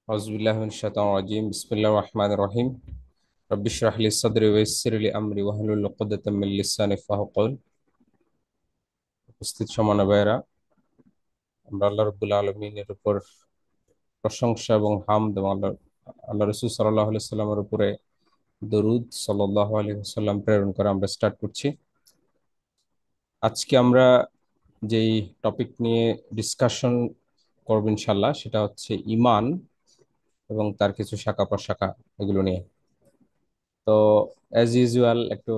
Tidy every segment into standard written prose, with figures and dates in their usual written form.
আউযুবিল্লাহি মিনাশ শাইতানির রাজিম বিসমিল্লাহির রহমানির রহিম রব্বি ইশরাহ লি সাদরি ওয়া ইয়াসসির লি আমরি ওয়াহলুল উকদাতাম মিন লিসানি ইয়াফকাহু কওলি। উপস্থিত সম্মানীয় ভাইয়েরা, আমরা আল্লাহ রাব্বুল আলামিনের উপর প্রশংসা এবং হামদ এবং আল্লাহ রাসূল সাল্লাল্লাহু আলাইহি সাল্লামের উপরে দরুদ সাল্লাল্লাহু আলাইহি ওয়াসাল্লাম প্রেরণ করে আমরা স্টার্ট করছি। আজকে আমরা যেই টপিক নিয়ে ডিসকাশন করব ইনশাআল্লাহ, সেটা হচ্ছে ঈমান এবং তার কিছু শাখা প্রশাখা, এগুলো নিয়ে। তো অ্যাজ ইউজুয়াল একটু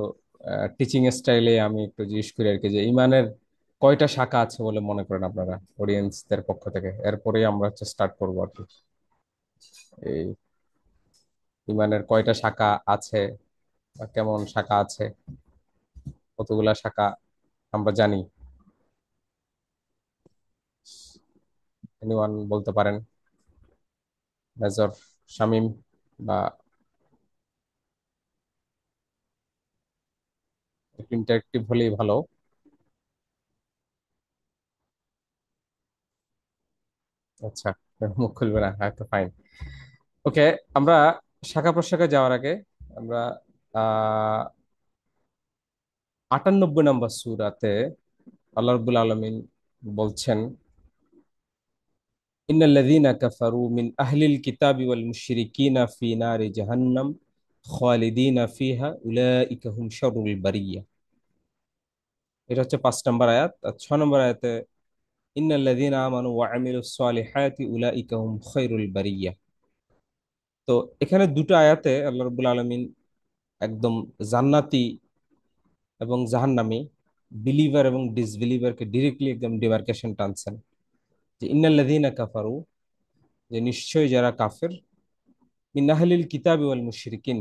টিচিং স্টাইলে আমি একটু জিজ্ঞেস করি আর কি, যে ইমানের কয়টা শাখা আছে বলে মনে করেন আপনারা অডিয়েন্সদের পক্ষ থেকে? এরপরে আমরা হচ্ছে স্টার্ট করবো আর কি। এই ইমানের কয়টা শাখা আছে বা কেমন শাখা আছে, কতগুলা শাখা আমরা জানি? এনিওয়ান বলতে পারেন? মেজর শামিম, বা একটু ইন্টারেক্টিভ হলেই ভালো। আচ্ছা, মুখ খুলবে না, হ্যাঁ, তো ফাইন। ওকে, আমরা শাখা প্রশাখা যাওয়ার আগে আমরা 98 নম্বর সূরাতে আল্লাহ রাব্বুল আলামিন বলছেন, ইন্নাল্লাযীনা কাফারু মিন আহলিল কিতাবি ওয়াল মুশরিকিনা ফি নারি জাহান্নাম খালিদিনা ফিহা উলাইকা হুম শাররুল বারিয়া। এটা হচ্ছে 5 নম্বর আয়াত। আর 6 নম্বর আয়াতে, ইন্নাল্লাযীনা আমানু ওয়া আমিলুস সালিহাতি উলাইকা হুম খায়রুল বারিয়া। তো এখানে দুটো আয়াতে আল্লাহ রাব্বুল আলামিন একদম জান্নাতি এবং জাহান্নামী, বিলিভার এবং ডিসবিলিভারকে ডিরেক্টলি একদম ডিমার্কেশন টানছেন। যে ইন্নাল্লাযীনা কাফারু, যে নিশ্চয়ই যারা কাফের, মিন আহলিল কিতাবি ওয়াল মুশরিকিন,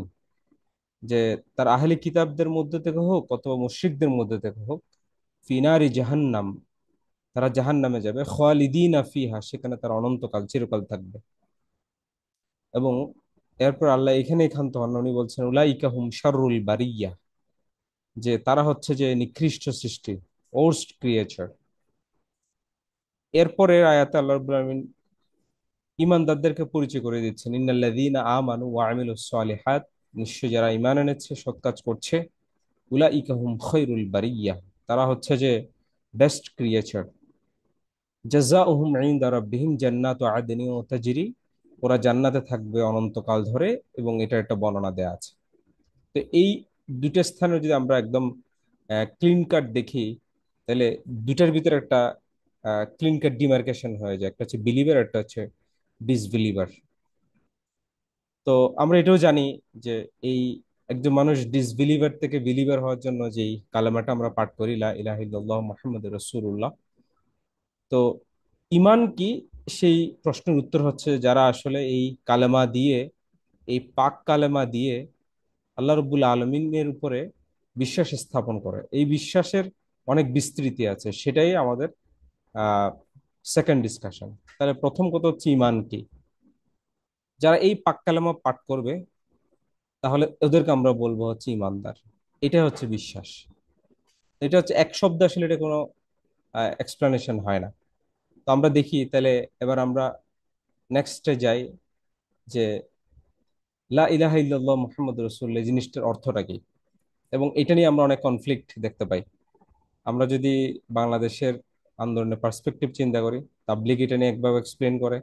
যে তার আহলি কিতাবদের মধ্যে থেকে হোক অথবা মুশরিকদের মধ্যে থেকে হোক, ফিনারি জাহান্নাম, তারা জাহান্নামে যাবে, খালিদিনা ফিহা, সেখানে তারা অনন্তকাল চিরকাল থাকবে। এবং এরপর আল্লাহ এখানেই ক্ষান্ত হন, উনি বলছেন উলাইকা হুম শাররুল বারিয়া, যে তারা হচ্ছে যে নিকৃষ্ট সৃষ্টি, ওর্স্ট ক্রিয়েচার। এরপরের আয়াতে আল্লাহ রাব্বুল আলামিন ঈমানদারদেরকে পরিচয় করে দিচ্ছেন, ইন্নাল্লাযীনা আমানু ওয়া আমিলুস সালিহাত, নিশ্চয় যারা ঈমান এনেছে, সৎ কাজ করছে, উলাইকা হুম খায়রুল বারিয়া, তারা হচ্ছে যে বেস্ট ক্রিয়েচার। জাযাউহুম ইনদা রাব্বিহিম জান্নাতু আদনি ওয়া তাজরি, ওরা জান্নাতে থাকবে অনন্তকাল ধরে, এবং এটা একটা বর্ণনা দেয়া আছে। তো এই দুটো স্থানে যদি আমরা একদম ক্লিন কাট দেখি, তাহলে দুটার ভিতরে একটা ক্লিন কাট ডিমার্কেশন হয়ে যায়, একটা হচ্ছে বিলিভার, একটা হচ্ছে ডিসবিলিভার। তো আমরা এটাও জানি যে এই একজন মানুষ ডিসবিলিভার থেকে বিলিভার হওয়ার জন্য যেই কালেমাটা আমরা পাঠ করি, লা ইলাহা ইল্লাল্লাহ মুহাম্মাদুর রাসূলুল্লাহ, তো ইমান কি? সেই প্রশ্নের উত্তর হচ্ছে, যারা আসলে এই কালেমা দিয়ে, এই পাক কালেমা দিয়ে আল্লাহ রব্বুল আলমিনের উপরে বিশ্বাস স্থাপন করে। এই বিশ্বাসের অনেক বিস্তৃতি আছে, সেটাই আমাদের আহ সেকেন্ড ডিসকাশন। তাহলে প্রথম কথা হচ্ছে ইমান কি। যারা এই পাক কালেমা পাঠ করবে, তাহলে ওদেরকে আমরা বলবো হচ্ছে ইমানদার। এটা হচ্ছে বিশ্বাস। এটা হচ্ছে এক শব্দ, আসলে এটা কোনো এক্সপ্লানেশন হয় না। তো আমরা দেখি তাহলে, এবার আমরা নেক্সটে যাই, যে লা ইলাহা ইল্লাল্লাহ মুহাম্মদ রাসূলুল্লাহ, এই জিনিসটার অর্থটা কি। এবং এটা নিয়ে আমরা অনেক কনফ্লিক্ট দেখতে পাই। আমরা যদি বাংলাদেশের আন্দোলনের পার্সপেক্টিভ চিন্তা করি, তাবলিগ এটা নিয়ে একভাবে এক্সপ্লেন করে,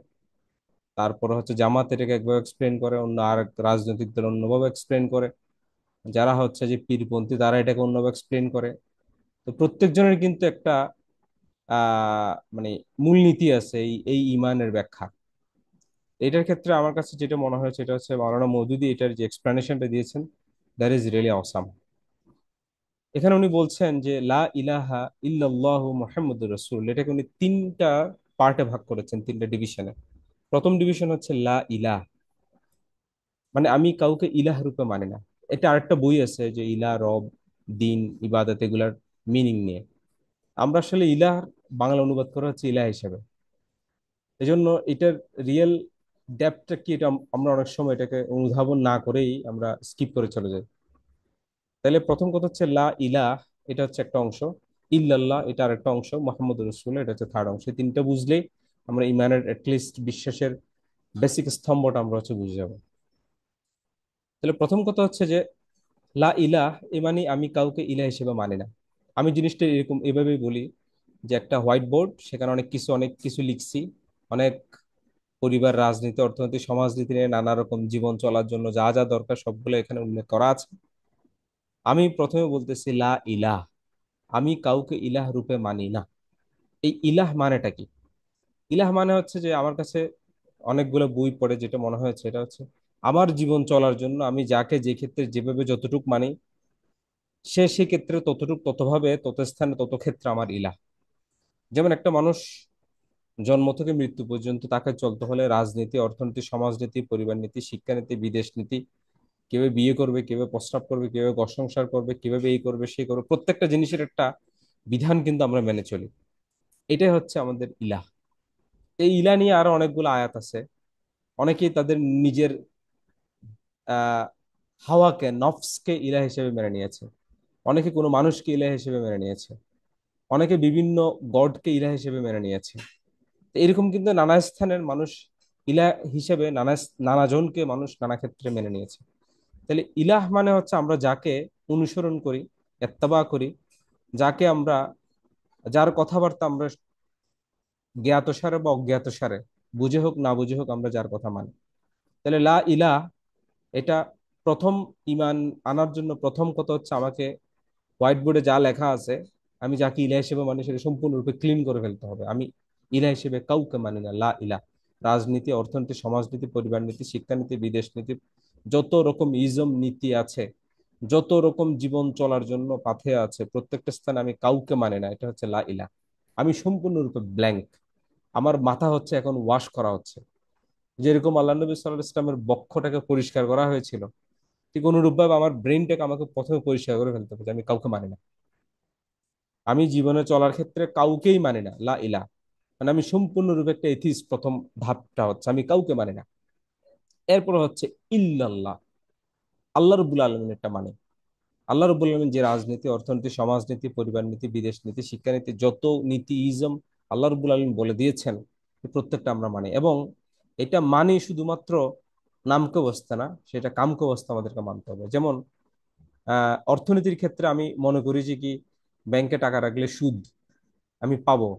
তারপরে হচ্ছে জামাত এটাকে একভাবে এক্সপ্লেন করে, অন্য আর রাজনৈতিক দল অন্যভাবে এক্সপ্লেন করে, যারা হচ্ছে যে পীরপন্থী তারা এটাকে অন্যভাবে এক্সপ্লেন করে। তো প্রত্যেকজনের কিন্তু একটা মানে মূলনীতি আছে এই এই ইমানের ব্যাখ্যা। এটার ক্ষেত্রে আমার কাছে যেটা মনে হয়েছে, এটা হচ্ছে মাওলানা মওদুদী এটার যে এক্সপ্লেনেশনটা দিয়েছেন, দ্যাট ইজ রিয়েলি অসাম। এখানে উনি বলছেন যে লা ইলাহা ইল্লাল্লাহু মুহাম্মাদুর রাসূল, এটাকে উনি তিনটা পার্টে ভাগ করেছেন, তিনটা ডিভিশনে। প্রথম ডিভিশন হচ্ছে লা ইলাহ, মানে আমি কাউকে ইলাহ রূপে মানে না। এটা আরেকটা বই আছে যে ইলাহ, রব, দিন, ইবাদত, এগুলার মিনিং নিয়ে। আমরা আসলে ইলাহ বাংলা অনুবাদ করা হচ্ছে ইলাহ হিসেবে। এজন্য এটার রিয়েল ডেপথটা কি, এটা আমরা অনেক সময় এটাকে অনুধাবন না করেই আমরা স্কিপ করে চলে যাই। তাহলে প্রথম কথা হচ্ছে লা ইলাহ, এটা হচ্ছে একটা অংশ। ইল্লাল্লাহ, এটা আরেকটা অংশ। মোহাম্মদ রসুল, এটা হচ্ছে থার্ড অংশ। এই তিনটা বুঝলেই আমরা ইমানের অ্যাটলিস্ট বিশ্বাসের বেসিক স্তম্ভটা আমরা হচ্ছে বুঝে যাব। তাহলে প্রথম কথা হচ্ছে যে লা ইলাহ এ মানে আমি কাউকে ইলাহ হিসেবে মানি না। আমি জিনিসটা এরকম এভাবেই বলি যে একটা হোয়াইট বোর্ড, সেখানে অনেক কিছু লিখছি, অনেক পরিবার, রাজনীতি, অর্থনীতি, সমাজনীতি নিয়ে নানা রকম জীবন চলার জন্য যা যা দরকার সবগুলো এখানে উল্লেখ করা আছে। আমি প্রথমে বলতেছি লা ইলাহ, আমি কাউকে ইলাহ রূপে মানি না। এই ইলাহ মানেটা কি? ইলাহ মানে হচ্ছে যে আমার কাছে অনেকগুলো বই পড়ে যেটা মনে হয়েছে এটা হচ্ছে আমার জীবন চলার জন্য আমি যাকে যে ক্ষেত্রে যেভাবে যতটুক মানি, সে সেক্ষেত্রে ততটুক ততভাবে তত স্থানে তত ক্ষেত্রে আমার ইলাহ। যেমন একটা মানুষ জন্ম থেকে মৃত্যু পর্যন্ত তাকে চলতে হলে রাজনীতি, অর্থনীতি, সমাজনীতি, পরিবার নীতি, শিক্ষানীতি, বিদেশ নীতি, কিভাবে বিয়ে করবে, কিভাবে প্রস্রাব করবে, কিভাবে ঘর সংসার করবে, কিভাবে এই করবে সেই করবে, প্রত্যেকটা জিনিসের একটা বিধান কিন্তু আমরা মেনে চলি। এটাই হচ্ছে আমাদের ইলাহ। এই ইলাহ নিয়ে আরো অনেকগুলো আয়াত আছে। অনেকেই তাদের নিজের আহ হাওয়াকে, নফসকে ইলাহ হিসেবে মেনে নিয়েছে। অনেকে কোনো মানুষকে ইলাহ হিসেবে মেনে নিয়েছে। অনেকে বিভিন্ন গডকে ইলাহ হিসেবে মেনে নিয়েছে। তো এরকম কিন্তু নানা স্থানের মানুষ ইলাহ হিসেবে নানা জনকে মানুষ নানা ক্ষেত্রে মেনে নিয়েছে। তাহলে ইলাহ মানে হচ্ছে আমরা যাকে অনুসরণ করি, এত্তেবা করি, যাকে আমরা, যার কথাবার্তা আমরা জ্ঞাত সারে বা অজ্ঞাত সারে, বুঝে হোক না বুঝে হোক, আমরা যার কথা মানি। তাহলে লা ইলাহ এটা প্রথম ইমান আনার জন্য প্রথম কথা হচ্ছে আমাকে হোয়াইট বোর্ডে যা লেখা আছে আমি যাকে ইলাহ হিসেবে মানি সেটা সম্পূর্ণরূপে ক্লিন করে ফেলতে হবে। আমি ইলাহ হিসেবে কাউকে মানি না। লা ইলাহ, রাজনীতি, অর্থনীতি, সমাজনীতি, পরিবার নীতি, শিক্ষানীতি, বিদেশ নীতি, যত রকম ইজম নীতি আছে, যত রকম জীবন চলার জন্য পাথে আছে, প্রত্যেকটা স্থানে আমি কাউকে মানে না। এটা হচ্ছে লা ইলাহ। আমি সম্পূর্ণরূপে ব্ল্যাঙ্ক। আমার মাথা হচ্ছে এখন ওয়াশ করা হচ্ছে। যেরকম আল্লাহ নবী সাল্লাল্লাহু আলাইহি ইসলামের বক্ষটাকে পরিষ্কার করা হয়েছিল, ঠিক অনুরূপভাবে আমার ব্রেনটাকে আমাকে প্রথমে পরিষ্কার করে ফেলতে হবে যে আমি কাউকে মানি না। আমি জীবনে চলার ক্ষেত্রে কাউকেই মানি না। লা ইলাহ মানে আমি সম্পূর্ণরূপে একটা এথিস্ট। প্রথম ধাপটা হচ্ছে আমি কাউকে মানি না। এরপর হচ্ছে ইল্লাল্লাহ, আল্লাহ রাব্বুল আলামিন একটা মানে। আল্লাহ রাব্বুল আলামিন যে রাজনীতি, অর্থনীতি, সমাজনীতি, পরিবার নীতি, বিদেশ নীতি, শিক্ষানীতি, যত নীতি ইজম আল্লাহ রাব্বুল আলামিন বলে দিয়েছেন, এই প্রত্যেকটা আমরা মানি। এবং এটা মানি শুধুমাত্র নামকে অবস্থা না, সেটা কামকে অবস্থা আমাদেরকে মানতে হবে। যেমন অর্থনীতির ক্ষেত্রে আমি মনে করি যে কি ব্যাংকে টাকা রাখলে সুদ আমি পাবো,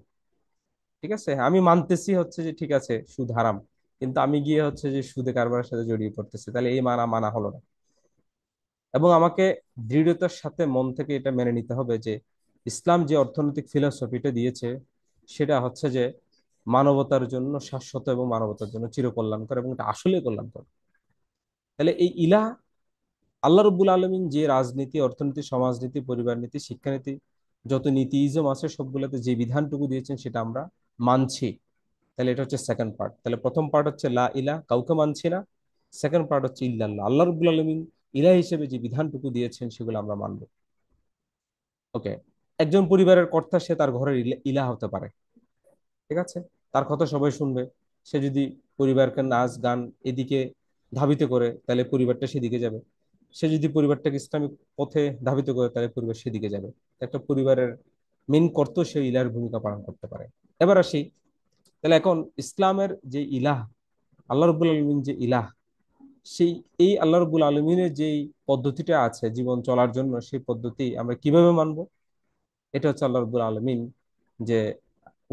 ঠিক আছে, আমি মানতেছি হচ্ছে যে ঠিক আছে সুদ হারাম, কিন্তু আমি গিয়ে হচ্ছে যে সুদে কারবারের সাথে জড়িয়ে পড়তেছি, তাহলে এই মানা মানা হলো না। এবং আমাকে দৃঢ়তার সাথে মন থেকে এটা মেনে নিতে হবে যে ইসলাম যে অর্থনৈতিক ফিলসফিটা দিয়েছে সেটা হচ্ছে যে মানবতার জন্য শাশ্বত এবং মানবতার জন্য চিরকল্যাণকর, এবং এটা আসলে কল্যাণকর। তাহলে এই ইলাহ, আল্লাহ রব্বুল আলমিন যে রাজনীতি, অর্থনীতি, সমাজনীতি, পরিবার নীতি, শিক্ষানীতি, যত নীতিইজম আছে সবগুলোতে যে বিধানটুকু দিয়েছেন সেটা আমরা মানছি। তাহলে এটা হচ্ছে সেকেন্ড পার্ট। তাহলে প্রথম পার্ট হচ্ছে লা ইলাহ, কাউকে মানছি না। সেকেন্ড পার্ট হচ্ছে ইল্লাল্লাহ, আল্লাহ রব্বুল আলমিন ইলাহ হিসেবে যে বিধানটুকু দিয়েছেন সেগুলো আমরা মানবো। ওকে, একজন পরিবারের কর্তা সে তার ঘরের ইলাহ হতে পারে, ঠিক আছে, তার কথা সবাই শুনবে। সে যদি পরিবারকে নাচ গান এদিকে ধাবিত করে তাহলে পরিবারটা সেদিকে যাবে। সে যদি পরিবারটাকে ইসলামিক পথে ধাবিত করে তাহলে পরিবার সেদিকে যাবে। একটা পরিবারের মেন কর্ত সে ইলার ভূমিকা পালন করতে পারে। এবার আসি, তাহলে এখন ইসলামের যে ইলাহ, আল্লাহ রব্বুল আলমিন যে ইলাহ, সেই এই আল্লাহ রব্বুল আলমিনের যেই পদ্ধতিটা আছে জীবন চলার জন্য, সেই পদ্ধতি আমরা কিভাবে মানবো? এটা হচ্ছে আল্লাহ রব্বুল আলমিন যে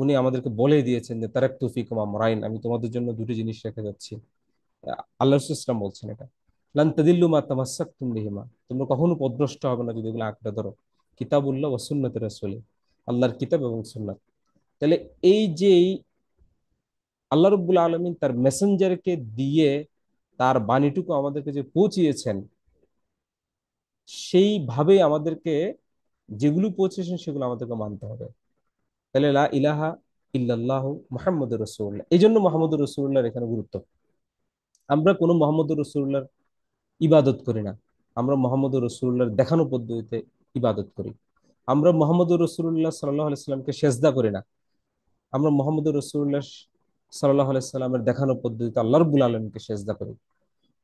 উনি আমাদেরকে বলে দিয়েছেন যে তারাকতু ফিকুম আমরাইন, আমি তোমাদের জন্য দুটি জিনিস রেখে যাচ্ছি। আল্লাহ রাসূল ইসলাম বলছেন এটা, লান তাদিল্লু মা তামাসসাকতুম বিহিমা, তোমরা কখনো পথভ্রষ্ট হবে না যদি এগুলো আঁকড়ে ধরো। কিতাবুল্লাহ ওয়া সুন্নতি রাসূলি, আল্লাহর কিতাব এবং সুন্নাত। তাহলে এই যে আল্লাহ রব্বুল আলমিন তার মেসেঞ্জারকে দিয়ে তার বাণীটুকু আমাদেরকে যে পৌঁছিয়েছেন, সেইভাবে আমাদেরকে যেগুলো পৌঁছেছেন সেগুলো আমাদেরকে মানতে হবে। তাহলে লা ইলাহা ইল্লাল্লাহ মুহাম্মদুর রাসূলুল্লাহ, এই জন্য মোহাম্মদুর রাসূলুল্লাহর এখানে গুরুত্ব। আমরা কোনো মোহাম্মদুর রাসূলুল্লাহর ইবাদত করি না, আমরা মোহাম্মদুর রাসূলুল্লাহর দেখানো পদ্ধতিতে ইবাদত করি। আমরা মোহাম্মদুর রাসূলুল্লাহ সাল্লাল্লাহু আলাইহি সাল্লামকে সেজদা করি না, আমরা মোহাম্মদুর রাসূলুল্লাহ সাল্লাল্লাহু আলাইহি সাল্লামের দেখানো পদ্ধতিতে আল্লাহ রাব্বুল আলামিনকে সেজদা করি।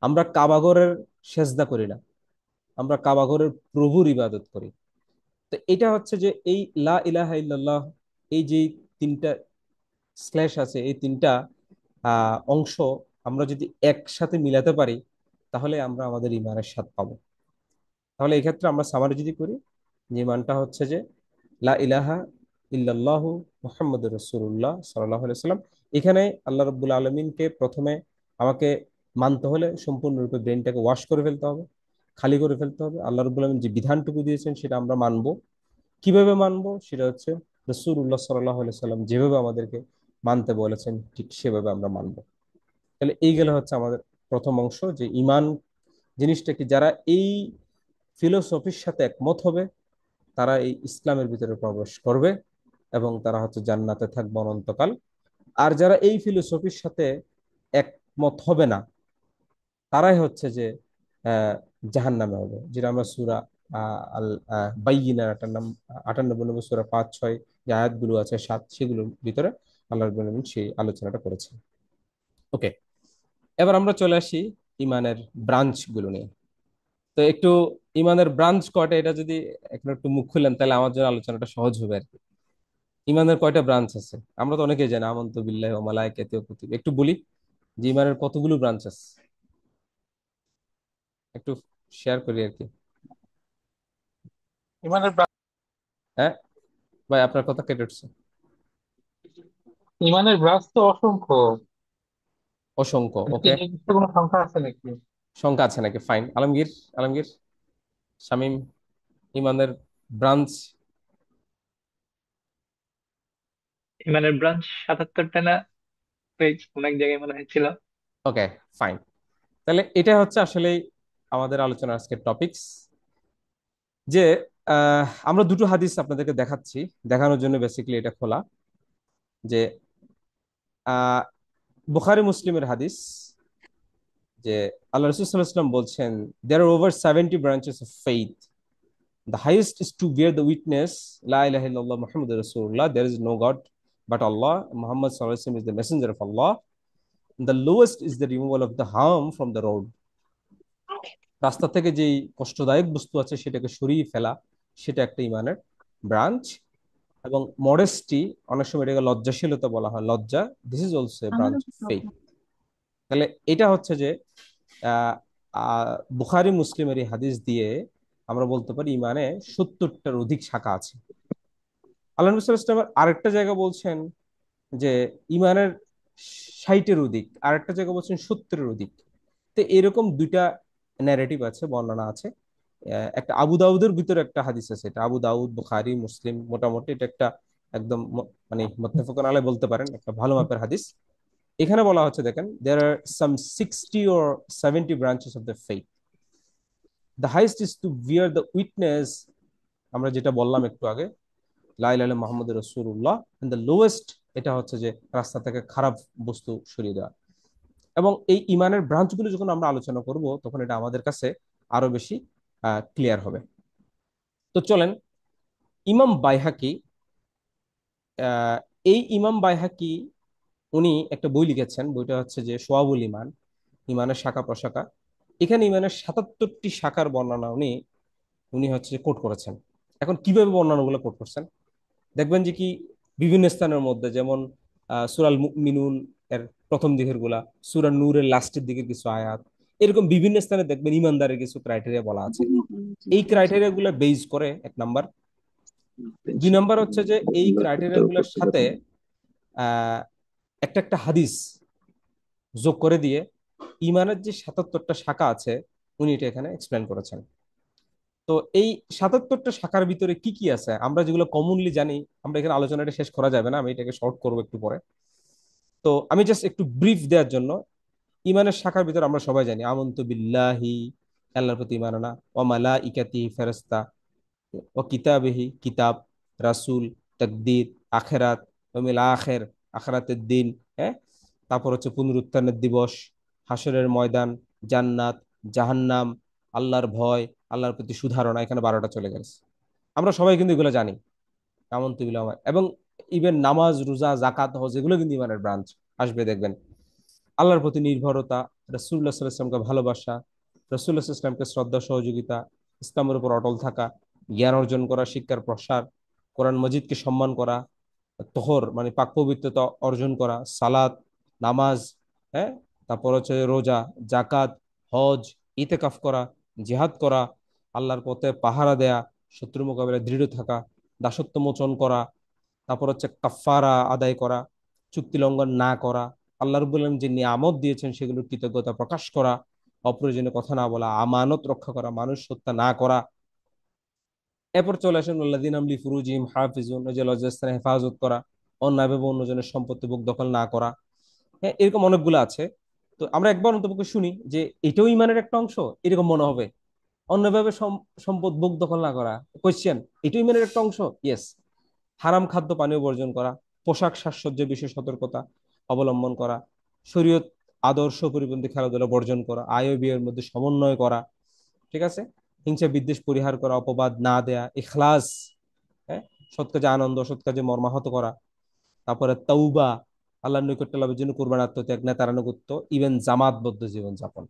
আমরা কাবাঘরের সেজদা করি না, আমরা কাবাঘরের প্রভুর ইবাদত করি। তো এটা হচ্ছে যে এই লা ইলাহা ইল্লাল্লাহ, এই যে তিনটা স্ল্যাশ আছে, এই তিনটা অংশ আমরা যদি একসাথে মিলাতে পারি, তাহলে আমরা আমাদের ইমানের স্বাদ পাবো। তাহলে এই ক্ষেত্রে আমরা সামারি যদি করি, যে ইমানটা হচ্ছে যে লা ইলাহা ইল্লাল্লাহু মুহাম্মাদুর রাসূলুল্লাহ সাল্লাল্লাহু আলাইহি সাল্লাম। এখানে আল্লাহ রাব্বুল আলামিনকে প্রথমে আমাকে মানতে হলে সম্পূর্ণরূপে ব্রেনটাকে ওয়াশ করে ফেলতে হবে, খালি করে ফেলতে হবে। আল্লাহ রাব্বুল আলামিন যে বিধানটুকু দিয়েছেন সেটা আমরা মানবো। কিভাবে মানবো? সেটা হচ্ছে রাসূলুল্লাহ সাল্লাল্লাহু আলাইহি সাল্লাম যেভাবে আমাদেরকে মানতে বলেছেন ঠিক সেভাবে আমরা মানবো। তাহলে এই গেলে হচ্ছে আমাদের প্রথম অংশ, যে ইমান জিনিসটা কি, যারা এই ফিলোসফির সাথে একমত হবে তারা এই ইসলামের ভিতরে প্রবেশ করবে এবং তারা হচ্ছে জান্নাতে থাকবে অনন্তকাল। আর যারা এই ফিলোসফির সাথে একমত হবে না, তারাই হচ্ছে যে আহ জাহান্নামে হবে, যেটা আমরা সূরা আল বাইয়িনার 98 নম্বর সূরা 5, 6 যে আয়াতগুলো আছে, 7, সেগুলোর ভিতরে আল্লাহ রাব্বুল আলামিন সেই আলোচনাটা করেছেন। ওকে, এবার আমরা চলে আসি ইমানের ব্রাঞ্চ গুলো নিয়ে। তো একটু ইমানের ব্রাঞ্চ কয়টা, এটা যদি এখন একটু মুখ খুললেন তাহলে আমার জন্য আলোচনাটা সহজ হবে আর কি। ইমানের কয়টা ব্রাঞ্চ আছে? আমরা তো অনেকেই জানি, আমানতু বিল্লাহি ওয়া মালাইকাতিহি ওয়া কুতুবিহি। একটু বলি যে ইমানের কতগুলো ব্রাঞ্চ আছে, একটু শেয়ার করি আর কি। ইমানের হ্যাঁ ভাই, আপনার কথা কেটে উঠছে। ইমানের ব্রাঞ্চ তো অসংখ্য। অসংখ্য? কি ওকে, নির্দিষ্ট কোনো সংখ্যা আছে নাকি? সংখ্যা আছে নাকি? ফাইন। আলমগীর, আলমগীর, শামীম, ইমানের ব্রাঞ্চ। ইমানের ব্রাঞ্চ 77টা না? ওই অনেক জায়গায় মনে হয়েছিল। ওকে, ফাইন। তাহলে এটা হচ্ছে আসলে আমাদের আলোচনার আজকের টপিকস, যে আমরা দুটো হাদিস আপনাদেরকে দেখাচ্ছি, দেখানোর জন্য বেসিক্যালি এটা খোলা, যে আহ বুখারী মুসলিমের হাদিস, যে আল্লাহ রাসূল সাল্লাল্লাহু আলাইহি ওয়াসাল্লাম বলছেন, there are over 70 branches of faith. The highest is to bear the witness, La ilaha illallah Muhammadur Rasulullah, there is no God but Allah, Muhammad sallallahu alaihi wasallam is the messenger of Allah. The lowest is the removal of the harm from the road. রাস্তা থেকে যেই কষ্টদায়ক বস্তু আছে সেটাকে সরিয়ে ফেলা, সেটা একটা ইমানের ব্রাঞ্চ। এবং মডেস্টি, অনেক সময় এটাকে লজ্জাশীলতা বলা হয়, লজ্জা, this is also a branch of faith. তাহলে এটা হচ্ছে যে আহ বুখারী মুসলিমের এই হাদিস দিয়ে আমরা বলতে পারি ইমানে 70টার অধিক শাখা আছে। আল্লাহ নবী সাল্লাল্লাহু আলাইহি ওয়াসাল্লাম আরেকটা জায়গা বলছেন যে ইমানের 60-এর অধিক, আরেকটা জায়গা বলছেন 70-এর অধিক। তো এরকম দুইটা ন্যারেটিভ আছে, বর্ণনা আছে। একটা আবু দাউদের ভিতরে একটা হাদিস আছে, এটা আবু দাউদ, বুখারী, মুসলিম, মোটামুটি এটা একটা একদম মানে মুত্তাফাকুন আলাইহি বলতে পারেন, একটা ভালো মাপের হাদিস। এখানে বলা হচ্ছে, দেখেন, there are some 60 or 70 branches of the faith. The highest is to bear the witness, আমরা যেটা বললাম একটু আগে, লা ইলাহা ইল্লাল্লাহ মুহাম্মাদুর রাসূলুল্লাহ, and the lowest, এটা হচ্ছে যে রাস্তা থেকে খারাপ বস্তু সরিয়ে দেওয়া। এবং এই ইমানের ব্রাঞ্চগুলো যখন আমরা আলোচনা করব তখন এটা আমাদের কাছে আরো বেশি ক্লিয়ার হবে। তো চলেন, ইমাম বাইহাকি, আহ, এই ইমাম বাইহাকি উনি একটা বই লিখেছেন, বইটা হচ্ছে যে শোয়াবুল ইমান, ইমানের শাখা প্রশাখা। এখানে ইমানের 77টি শাখার বর্ণনা উনি উনি হচ্ছে কোট করেছেন। এখন কিভাবে বর্ণনাগুলো কোট করছেন দেখবেন যে কি, বিভিন্ন স্থানের মধ্যে, যেমন সূরাল মুমিনুন এর প্রথম দিকের গুলা, সূরা নূরের লাস্টের দিকের কিছু আয়াত, এরকম বিভিন্ন স্থানে দেখবেন ইমানদারের কিছু ক্রাইটেরিয়া বলা আছে। এই ক্রাইটেরিয়া গুলো বেস করে, এক নাম্বার। দুই নাম্বার হচ্ছে যে এই ক্রাইটেরিয়া গুলোর সাথে আহ একটা একটা হাদিস যোগ করে দিয়ে ইমানের যে 77টা শাখা আছে উনি এটা এখানে এক্সপ্লেন করেছেন। তো এই 77টা শাখার ভিতরে কি কি আছে আমরা যেগুলো কমনলি জানি, আমরা এখানে আলোচনাটা শেষ করা যাবে না, আমি এটাকে শর্ট করবো একটু পরে। তো আমি জাস্ট একটু ব্রিফ দেওয়ার জন্য, ইমানের শাখার ভিতরে আমরা সবাই জানি আমন্তু বিল্লাহি, আল্লাহর প্রতি ঈমান আনা, ও মালাইকাতি, ফেরেশতা, ও কিতাবিহি, কিতাব, রাসূল, তাকদীর, আখিরাত, ওয়ামিল আখির, আখিরাতের দিন, হ্যাঁ, তারপর হচ্ছে পুনরুত্থানের দিবস, হাসরের ময়দান, জান্নাত, জাহান্নাম, আল্লাহর ভয়, আল্লাহর প্রতি সুধারণা, এখানে 12টা চলে গেছে। আমরা সবাই কিন্তু এগুলো জানি, আমন্তু বিল্লাহি। এবং ইভেন নামাজ, রোজা, যাকাত, হজ, এগুলো কিন্তু ইমানের ব্রাঞ্চ আসবে দেখবেন। আল্লাহর প্রতি নির্ভরতা, রাসূলুল্লাহ সাল্লাল্লাহু আলাইহি ওয়াসাল্লামকে ভালোবাসা, রাসূলুল্লাহ সাল্লাল্লাহু আলাইহি ওয়াসাল্লামকে শ্রদ্ধা সহযোগিতা, ইসলামের উপর অটল থাকা, জ্ঞান অর্জন করা, শিক্ষার প্রসার, কোরআন মজিদকে সম্মান করা, তোহর মানে পাক পবিত্রতা অর্জন করা, সালাত, নামাজ, হ্যাঁ, তারপর হচ্ছে রোজা, জাকাত, হজ, ইতেকাফ করা, জিহাদ করা, আল্লাহর পথে পাহারা দেয়া, শত্রু মোকাবিলায় দৃঢ় থাকা, দাসত্ব মোচন করা, তারপর হচ্ছে কাফারা আদায় করা, চুক্তি লঙ্ঘন না করা, আল্লাহ রাব্বুল আলামিন যে নিয়ামত দিয়েছেন সেগুলোর কৃতজ্ঞতা প্রকাশ করা, অপ্রয়োজনীয় কথা না বলা, আমানত রক্ষা করা, মানুষ হত্যা না করা। এরপর চলে আসেন আল্লাযীনা হাম লিফুরুজিহিম হাফিজুন, ওই যে লজ্জাস্থানে হেফাজত করা, অন্যায়ভাবে অন্যজনের সম্পত্তি ভোগ দখল না করা। হ্যাঁ, এরকম অনেকগুলো আছে। তো আমরা একবার অন্তপক্ষে শুনি যে এটাও ইমানের একটা অংশ, এরকম মনে হবে। অন্যভাবে সম্পদ ভোগ দখল না করা, কোয়েশ্চেন, এটাও ইমানের একটা অংশ। ইয়েস। হারাম খাদ্য পানীয় বর্জন করা, পোশাক সাজসজ্জার বিষয়ে সতর্কতা অবলম্বন করা, শরীয়ত আদর্শ পরিপন্থী খেলাধুলা বর্জন করা, আয় ও ব্যয়ের মধ্যে সমন্বয় করা, ঠিক আছে, হিংসা বিদ্বেষ পরিহার করা, অপবাদ না দেয়া, ইখলাস, হ্যাঁ, সৎ কাজে আনন্দ, অসৎ কাজে মর্মাহত করা, তারপরে তৌবা, আল্লাহর নৈকট্য লাভের জন্য কোরবান আত্মত্যাগ, নেতার আনুগত্য, ইভেন জামাতবদ্ধ জীবনযাপন,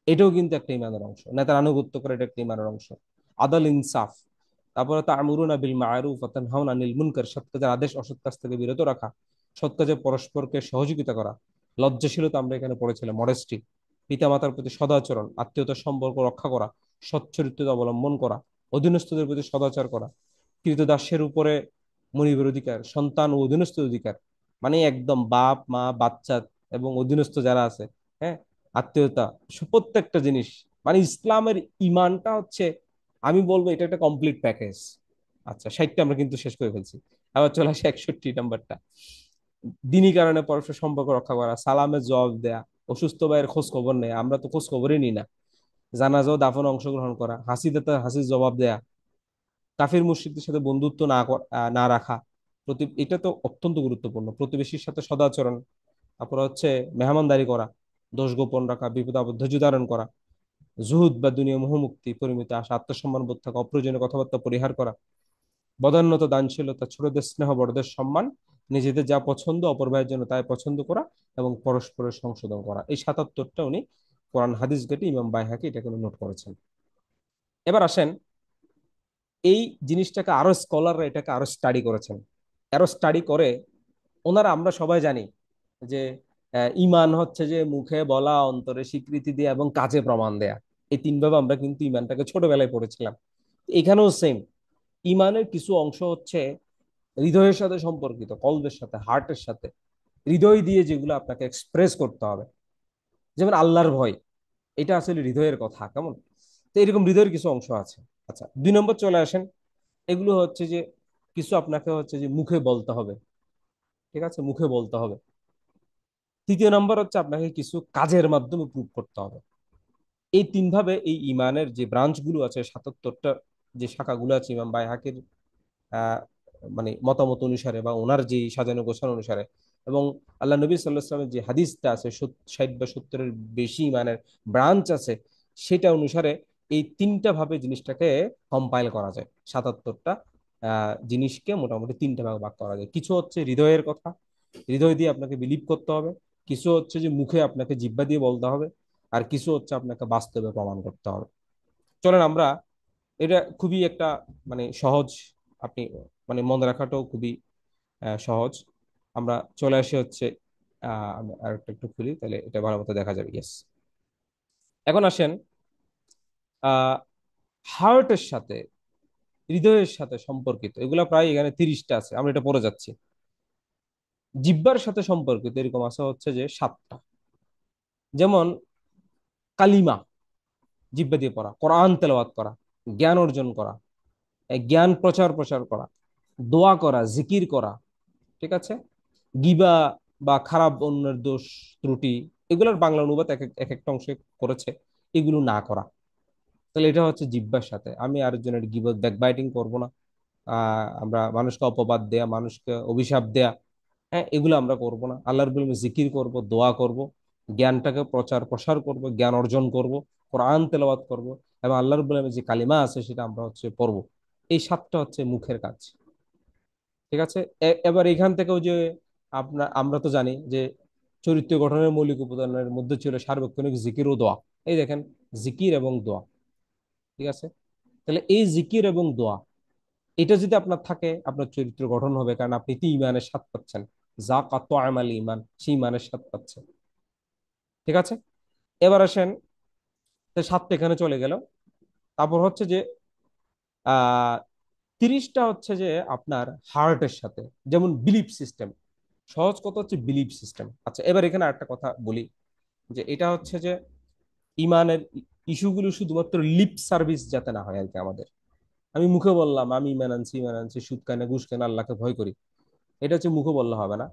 এটাও কিন্তু একটা ইমানের অংশ। নেতার আনুগত্য করে, এটা একটা ইমানের অংশ। আদল ইনসাফ, তারপরে তা'মুরুনা বিল মা'রুফ ওয়া তানহাউনা আনিল মুনকার, সৎ কাজের আদেশ অসৎ কাজ থেকে বিরত রাখা, সৎ কাজে পরস্পরকে সহযোগিতা করা, লজ্জাশীলতা আমরা এখানে পড়েছিলাম, মডেস্টি, পিতামাতার প্রতি সদাচরণ, আত্মীয়তার সম্পর্ক রক্ষা করা, সৎ চরিত্র অবলম্বন করা, অধীনস্থদের প্রতি সদাচার করা, কৃতদাসের উপরে মনিবের অধিকার, সন্তান ও অধীনস্থ অধিকার, মানে একদম বাপ মা বাচ্চা এবং অধীনস্থ যারা আছে, হ্যাঁ, আত্মীয়তা, প্রত্যেকটা জিনিস। মানে ইসলামের ইমানটা হচ্ছে, আমি বলবো এটা একটা কমপ্লিট প্যাকেজ। আচ্ছা, 60টা আমরা কিন্তু শেষ করে ফেলছি। আবার চলে আসে 61 নাম্বারটা। দিনী কারণে পরস্পর সম্পর্ক রক্ষা করা, সালামের জবাব দেয়া, অসুস্থ ভাইয়ের খোঁজ খবর নেই, আমরা তো খোঁজ খবরই নিই না, জানাজাও দাফনে অংশগ্রহণ করা, হাসি দাতা হাসির জবাব দেয়া, কাফির মুশরিকদের সাথে বন্ধুত্ব না রাখা, এটা তো অত্যন্ত গুরুত্বপূর্ণ। প্রতিবেশীর সাথে সদাচরণ, তারপর হচ্ছে মেহমানদারি করা, দোষ গোপন রাখা, বিপদ আপদ ধৈর্য ধারণ করা, জুহুদ বা দুনিয়া মোহমুক্তি, পরিমিত আশা, আত্মসম্মান বোধ থাকা, অপ্রয়োজনীয় কথাবার্তা পরিহার করা, বদান্যতা, দানশীলতা, ছোটদের স্নেহ, বড়দের সম্মান, নিজেদের যা পছন্দ অপর ভাইয়ের জন্য তাই পছন্দ করা, এবং পরস্পরের সংশোধন করা। এই 77টা উনি কোরআন হাদিস ঘেটে ইমাম বাইহাকি এটাকে নোট করেছেন। এবার আসেন, এই জিনিসটাকে আরো স্কলাররা এটাকে আরো স্টাডি করেছেন। আরো স্টাডি করে ওনারা, আমরা সবাই জানি যে ইমান হচ্ছে যে মুখে বলা, অন্তরে স্বীকৃতি দেয়া এবং কাজে প্রমাণ দেয়া। এই তিনভাবে আমরা কিন্তু ইমানটাকে ছোটবেলায় পড়েছিলাম। এখানেও সেম। ইমানের কিছু অংশ হচ্ছে হৃদয়ের সাথে সম্পর্কিত, কলবের সাথে, হার্টের সাথে, হৃদয় দিয়ে যেগুলো আপনাকে এক্সপ্রেস করতে হবে। যেমন আল্লাহর ভয়, এটা আসলে হৃদয়ের কথা, কেমন? তো এরকম হৃদয়ের কিছু অংশ আছে। আচ্ছা, 2 নম্বর চলে আসেন। এগুলো হচ্ছে যে কিছু আপনাকে হচ্ছে যে মুখে বলতে হবে, ঠিক আছে, মুখে বলতে হবে। 3য় নম্বর হচ্ছে আপনাকে কিছু কাজের মাধ্যমে প্রুভ করতে হবে। এই তিনভাবে এই ইমানের যে ব্রাঞ্চ গুলো আছে, 77টা যে শাখাগুলো আছে ইমাম বাইহাকির আহ মানে মতামত অনুসারে বা ওনার যে সাজানো গোছানো অনুসারে, এবং আল্লাহ নবী সাল্লাহ সাল্লামের যে হাদিসটা আছে, 60 বা 70-এর বেশি ইমানের ব্রাঞ্চ আছে, সেটা অনুসারে এই তিনটা ভাবে জিনিসটাকে কম্পাইল করা যায়। 77টা জিনিসকে মোটামুটি তিনটা ভাগে ভাগ করা যায়। কিছু হচ্ছে হৃদয়ের কথা, হৃদয় দিয়ে আপনাকে বিলিভ করতে হবে। কিছু হচ্ছে যে মুখে আপনাকে জিহ্বা দিয়ে বলতে হবে। আর কিছু হচ্ছে আপনাকে বাস্তবে প্রমাণ করতে হবে। চলেন আমরা, এটা খুবই একটা মানে সহজ, আপনি মানে মনে রাখাটাও খুবই সহজ। আমরা চলে আসি হচ্ছে আর একটু খুলি, তাহলে এটা ভালো মতো দেখা যাবে। ইয়েস। এখন আসেন, আহ হার্টের সাথে, হৃদয়ের সাথে সম্পর্কিত এগুলা প্রায় এখানে 30টা আছে, আমরা এটা পড়ে যাচ্ছি। জিহ্বার সাথে সম্পর্কিত এরকম আছে হচ্ছে যে 7টা। যেমন কালিমা, জিহ্বা দিয়ে পড়া, কোরআন তেলাওয়াত করা, জ্ঞান অর্জন করা, এই জ্ঞান প্রচার প্রসার করা, দোয়া করা, জিকির করা, ঠিক আছে, গিবা বা খারাপ অন্যের দোষ ত্রুটি, এগুলোর বাংলা অনুবাদ এক এক একটা অংশে করেছে, এগুলো না করা। তাহলে এটা হচ্ছে জিহ্বার সাথে, আমি আরেকজনের গিবত ব্যাকবাইটিং করব না। আমরা মানুষকে অপবাদ দেয়া, মানুষকে অভিশাপ দেয়া, হ্যাঁ, এগুলো আমরা করব না। আল্লাহর বলে জিকির করব, দোয়া করব, জ্ঞানটাকে প্রচার প্রসার করব, জ্ঞান অর্জন করব, কোরআন তেলাওয়াত করব, এবং আল্লাহর বলে যে কালিমা আছে সেটা আমরা হচ্ছে পড়ব। এই 7টা হচ্ছে মুখের কাজ, ঠিক আছে। এবার এখান থেকেও যে আমরা তো জানি যে চরিত্র গঠনের মৌলিক উপাদানের মধ্যে ছিল সার্বক্ষণিক জিকির ও দোয়া। এই দেখেন, জিকির এবং দোয়া, ঠিক আছে। তাহলে এই জিকির এবং দোয়া, এটা যদি আপনার থাকে আপনার চরিত্র গঠন হবে, কারণ আপনি তো ইমানের স্বাদ পাচ্ছেন। যা কাত আমাল ইমান, সেই ইমানের স্বাদ পাচ্ছেন। ঠিক আছে, এবার আসেন, তো সাতটা এখানে চলে গেল। তারপর হচ্ছে যে আহ 30টা হচ্ছে যে আপনার হার্টের সাথে, যেমন বিলিফ সিস্টেম। সহজ কথা হচ্ছে বিলিফ সিস্টেম। আচ্ছা, এবার এখানে একটা কথা বলি, যে এটা হচ্ছে যে ইমানের ইস্যুগুলো শুধুমাত্র লিপ সার্ভিস যাতে না হয় আর কি আমাদের। আমি মুখে বললাম আমি ইমান আনছি, ইমান আনছি, সুদ খাই না, ঘুষ খাই না, আল্লাহকে ভয় করি, এটা হচ্ছে মুখে বললে হবে না।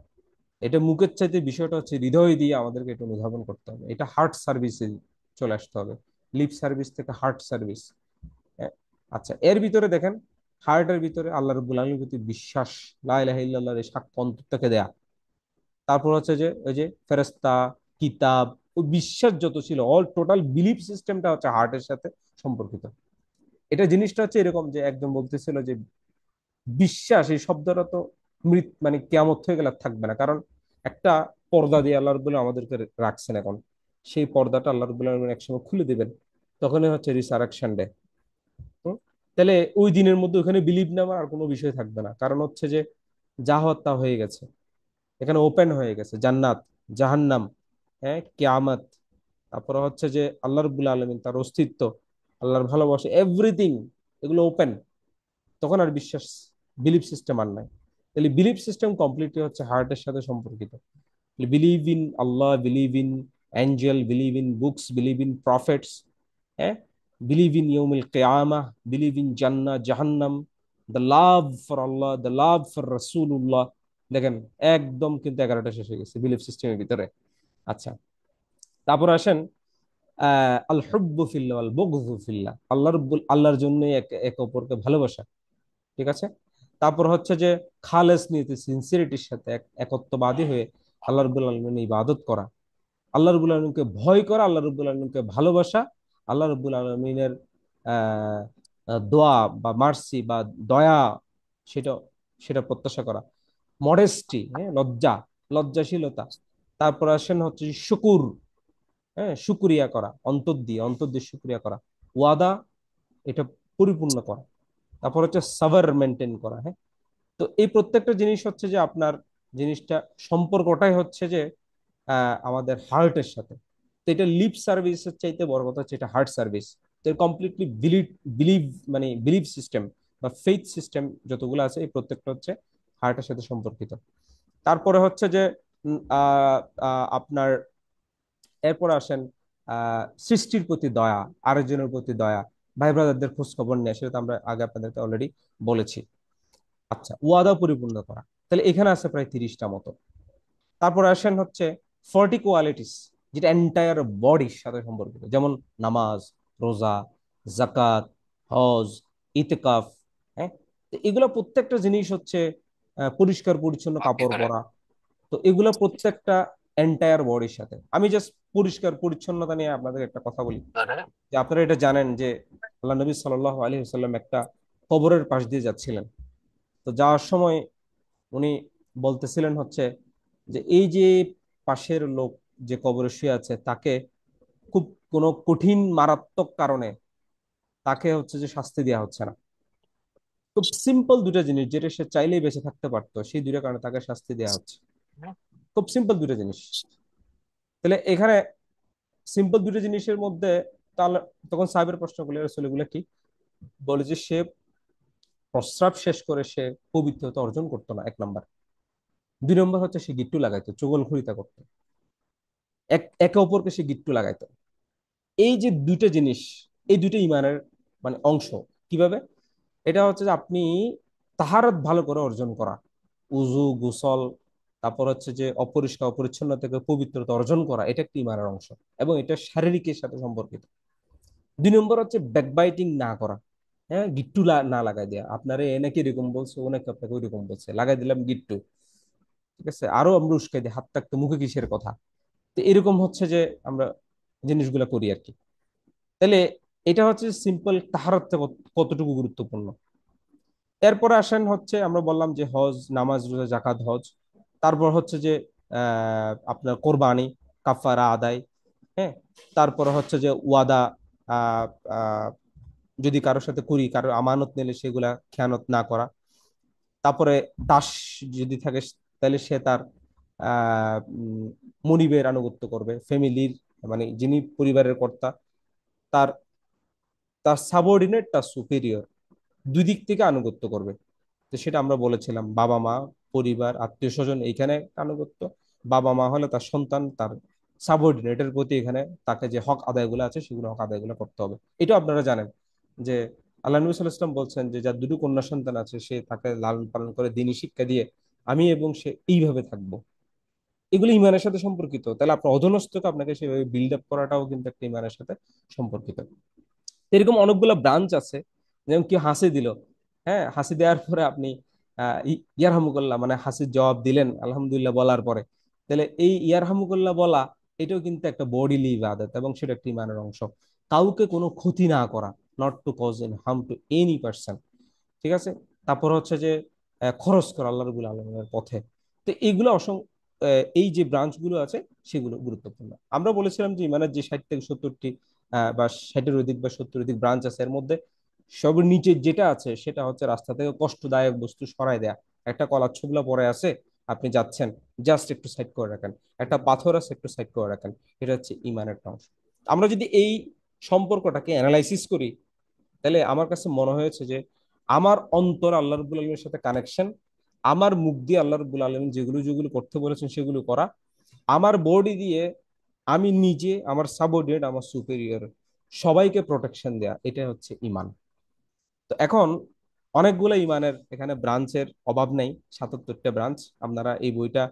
এটা মুখের চাইতে বিষয়টা হচ্ছে হৃদয় দিয়ে আমাদেরকে এটা অনুধাবন করতে হবে, এটা হার্ট সার্ভিসে চলে আসতে হবে, লিপ সার্ভিস থেকে হার্ট সার্ভিস। আচ্ছা, এর ভিতরে দেখেন, হার্টের ভিতরে আল্লাহ রাব্বুল আলামিনের প্রতি বিশ্বাস, লা ইলাহা ইল্লাল্লাহর এই সাক্ষ্য অন্তর থেকে দেয়া। তারপর হচ্ছে যে ওই যে ফেরেশতা, কিতাব, ও বিশ্বাস যত ছিল, অল টোটাল বিলিফ সিস্টেমটা হচ্ছে হার্টের সাথে সম্পর্কিত। এটা জিনিসটা হচ্ছে এরকম যে একদম বলতেছিল যে বিশ্বাস এই শব্দটা তো মানে কিয়ামত হয়ে গেলে আর থাকবে না, কারণ একটা পর্দা দিয়ে আল্লাহ রাব্বুল আলামিন আমাদেরকে রাখছেন এখন। সেই পর্দাটা আল্লাহ রাব্বুল আলামিন একসময় খুলে দিবেন, তখনই হচ্ছে রিসারেকশন ডে। তাহলে ওই দিনের মধ্যে ওখানে বিলিভ নেওয়ার আর কোনো বিষয় থাকবে না, কারণ হচ্ছে যে যা হওয়ার তা হয়ে গেছে। এখানে ওপেন হয়ে গেছে জান্নাত, জাহান্নাম, হ্যাঁ, কিয়ামত, তারপরে হচ্ছে যে আল্লাহ রাব্বুল আলামিন তার অস্তিত্ব, আল্লাহর ভালোবাসা, এভরিথিং, এগুলো ওপেন। তখন আর বিশ্বাস, বিলিফ সিস্টেম আর নাই। তাহলে বিলিফ সিস্টেম কমপ্লিটলি হচ্ছে হার্টের সাথে সম্পর্কিত। Believe in Allah, believe in angel, believe in books, believe in prophets, হ্যাঁ, বিলিভ ইন ইয়ৌমিল কিয়ামাহ, বিলিভ ইন জান্নাহ জাহান্নাম, the love for Allah, the love for রাসূলুল্লাহ। দেখেন, একদম কিন্তু 11টা শেষ হয়ে গেছে বিলিফ সিস্টেমের ভিতরে। আচ্ছা, তারপর আসেন আল হুব্বু ফিল্লাহ ওয়াল বুগযু ফিল্লাহ, আল্লাহর জন্য একে অপরকে ভালোবাসা। ঠিক আছে, তারপর হচ্ছে যে খালেস নিয়তে, সিনসিয়ারিটির সাথে একত্ববাদী হয়ে আল্লাহ রাব্বুল আলামিনের ইবাদত করা, আল্লাহ রাব্বুল আলামিনকে ভয় করা, আল্লাহ রাব্বুল আলামিনকে ভালোবাসা, আল্লাহ রাব্বুল আলামিনের আহ দোয়া বা মার্সি বা দয়া, সেটা সেটা প্রত্যাশা করা, মডেস্টি, হ্যাঁ, লজ্জা, লজ্জাশীলতা। তারপর আসেন হচ্ছে শুকুর, হ্যাঁ, শুকরিয়া করা, অন্তর দিয়ে শুকরিয়া করা, ওয়াদা, এটা পরিপূর্ণ করা। তারপর হচ্ছে সাভার মেনটেন করা, হ্যাঁ। তো এই প্রত্যেকটা জিনিস হচ্ছে যে আপনার জিনিসটা সম্পর্কটাই হচ্ছে যে আমাদের হার্টের সাথে। তো এটা লিপ সার্ভিসের চাইতে বড় কথা হচ্ছে এটা হার্ট সার্ভিস। তো কমপ্লিটলি বিলিভ, বিলিভ মানে বিলিভ সিস্টেম বা ফেইথ সিস্টেম যতগুলো আছে, এই প্রত্যেকটা হচ্ছে হার্টের সাথে সম্পর্কিত। তারপরে হচ্ছে যে আপনার এরপর আসেন সৃষ্টির প্রতি দয়া, আরেকজনের প্রতি দয়া, ভাই ব্রাদারদের খোঁজ খবর নেয়, সেটা তো আমরা আগে আপনাদেরকে অলরেডি বলেছি। আচ্ছা, ওয়াদা পরিপূর্ণ করা, তাহলে এখানে আছে প্রায় 30টা মতো। তারপর আসেন হচ্ছে 40 কোয়ালিটিস, যেটা এন্টায়ার বডির সাথে সম্পর্কিত, যেমন নামাজ, রোজা, জাকাত, হজ, ইতিকাফ, হ্যাঁ। তো এগুলো প্রত্যেকটা জিনিস হচ্ছে পরিষ্কার পরিচ্ছন্ন কাপড় পরা। তো এগুলো প্রত্যেকটা এন্টায়ার বডির সাথে। আমি জাস্ট পরিষ্কার পরিচ্ছন্নতা নিয়ে আপনাদের একটা কথা বলি, যে আপনারা এটা জানেন যে আল্লাহ নবী সাল্লাল্লাহু আলাইহি ওয়াসাল্লাম একটা কবরের পাশ দিয়ে যাচ্ছিলেন। তো যাওয়ার সময় উনি বলতেছিলেন হচ্ছে যে এই যে পাশের লোক যে কবরে শুয়ে আছে, তাকে খুব কোনো কঠিন মারাত্মক কারণে তাকে হচ্ছে যে শাস্তি দেওয়া হচ্ছে না। খুব সিম্পল দুটো জিনিস, যেটা সে চাইলেই বেঁচে থাকতে পারতো, সেই দুটো কারণে তাকে শাস্তি দেওয়া হচ্ছে। খুব সিম্পল দুটো জিনিস। তাহলে এখানে সিম্পল দুটো জিনিসের মধ্যে, তাহলে তখন সাহেবের প্রশ্ন করলে রাসূল এগুলো কি, বলে যে সে প্রস্রাব শেষ করে সে পবিত্রতা অর্জন করতো না, 1 নম্বর। 2 নম্বর হচ্ছে সে গিট্টু লাগাইতো, চুগলখড়িতা করতো, একে অপরকে সে গিট্টু লাগাইতো। এই যে দুইটা জিনিস, এই দুইটা ইমানের মানে অংশ। কিভাবে? এটা হচ্ছে যে আপনি তাহারত ভালো করে অর্জন করা, উজু, গোসল, তারপর হচ্ছে যে অপরিষ্কার অপরিচ্ছন্ন থেকে পবিত্রতা অর্জন করা, এটা একটি ইমানের অংশ, এবং এটা শারীরিকের সাথে সম্পর্কিত। 2 নম্বর হচ্ছে ব্যাকবাইটিং না করা, হ্যাঁ, গিট্টু না লাগাই দেয়া। আপনারে এনাকে এরকম বলছে, ওনাকে আপনাকে ওইরকম বলছে, লাগাই দিলাম গিট্টু। ঠিক আছে, আরো আমরা উস্কাই দিই, হাত থাকতে মুখে কিসের কথা। তো এরকম হচ্ছে যে আমরা জিনিসগুলা করি আর কি। তাহলে এটা হচ্ছে সিম্পল তাহারত কতটুকু গুরুত্বপূর্ণ। এরপরে আসেন হচ্ছে আমরা বললাম যে হজ, নামাজ, রোজা, জাকাত, হজ। তারপর হচ্ছে যে আপনার কোরবানি, কাফারা আদায়, হ্যাঁ। তারপর হচ্ছে যে ওয়াদা, আহ, আহ, যদি কারোর সাথে করি, কারোর আমানত নিলে সেগুলা খেয়ানত না করা। তারপরে দাস যদি থাকে, তাহলে সে তার মনিবের আনুগত্য করবে, ফ্যামিলির, মানে যিনি পরিবারের কর্তা, তার তার সাবঅর্ডিনেট, তার সুপিরিয়র, দুই দিক থেকে আনুগত্য করবে। তো সেটা আমরা বলেছিলাম, বাবা মা, পরিবার, আত্মীয় স্বজন, এইখানে আনুগত্য। বাবা মা হলে তার সন্তান, তার সাবঅর্ডিনেটের প্রতি এখানে তাকে যে হক আদায়গুলো আছে সেগুলো হক আদায়গুলো করতে হবে। এটাও আপনারা জানেন যে আল্লাহ নবী সাল্লাল্লাহু আলাইহি ওয়াসাল্লাম বলছেন যে যার দুটো কন্যা সন্তান আছে সে তাকে লালন পালন করে দিনী শিক্ষা দিয়ে আমি এবং সে এইভাবে থাকবো। এগুলো ইমানের সাথে সম্পর্কিত। তাহলে আপনার অধনস্থকে আপনাকে সেভাবে বিল্ড আপ করাটাও কিন্তু একটা ইমানের সাথে সম্পর্কিত। এরকম অনেকগুলো ব্রাঞ্চ আছে। যেমন কি হাসি দিল, হ্যাঁ, হাসি দেওয়ার পরে আপনি ইয়ারহামুকুল্লাহ মানে হাসির জবাব দিলেন আলহামদুলিল্লাহ বলার পরে, তাহলে এই ইয়ারহামুকুল্লাহ বলা এটাও কিন্তু একটা বডিলি ইবাদত এবং সেটা একটা ইমানের অংশ। কাউকে কোনো ক্ষতি না করা, not to cause in harm to any person, ঠিক আছে। তারপর হচ্ছে যে খরচ করা আল্লাহ রাব্বুল আলামিনের পথে। তো এইগুলো এই যে ব্রাঞ্চ গুলো আছে সেগুলো গুরুত্বপূর্ণ। আমরা বলেছিলাম যে ইমানের যে 60 থেকে 70টি বা 60-এর অধিক বা 70-এর অধিক ব্রাঞ্চ আছে, এর মধ্যে সব নিচে যেটা আছে সেটা হচ্ছে রাস্তা থেকে কষ্টদায়ক বস্তু সরায় দেয়া। একটা কলার ছোবলা পড়ে আছে, আপনি যাচ্ছেন, জাস্ট একটু সাইড করে রাখেন। একটা পাথর আছে, একটু সাইড করে রাখেন। এটা হচ্ছে ইমানের একটা অংশ। আমরা যদি এই সম্পর্কটাকে অ্যানালাইসিস করি, তাহলে আমার কাছে মনে হয়েছে যে আমার অন্তর আল্লাহ রব্বুল আলমীর সাথে কানেকশন, আমার মুখ দিয়ে আল্লাহ রব্বুল আলমী যেগুলো যেগুলো করতে বলেছেন সেগুলো করা, আমার বডি দিয়ে আমি নিজে, আমার সাবঅর্ডিনেট, আমার সুপেরিয়র, সবাইকে প্রোটেকশন দেয়া, এটা হচ্ছে ইমান। তো এখন অনেকগুলো ইমানের এখানে ব্রাঞ্চের অভাব নেই, 77টা ব্রাঞ্চ। আপনারা এই বইটা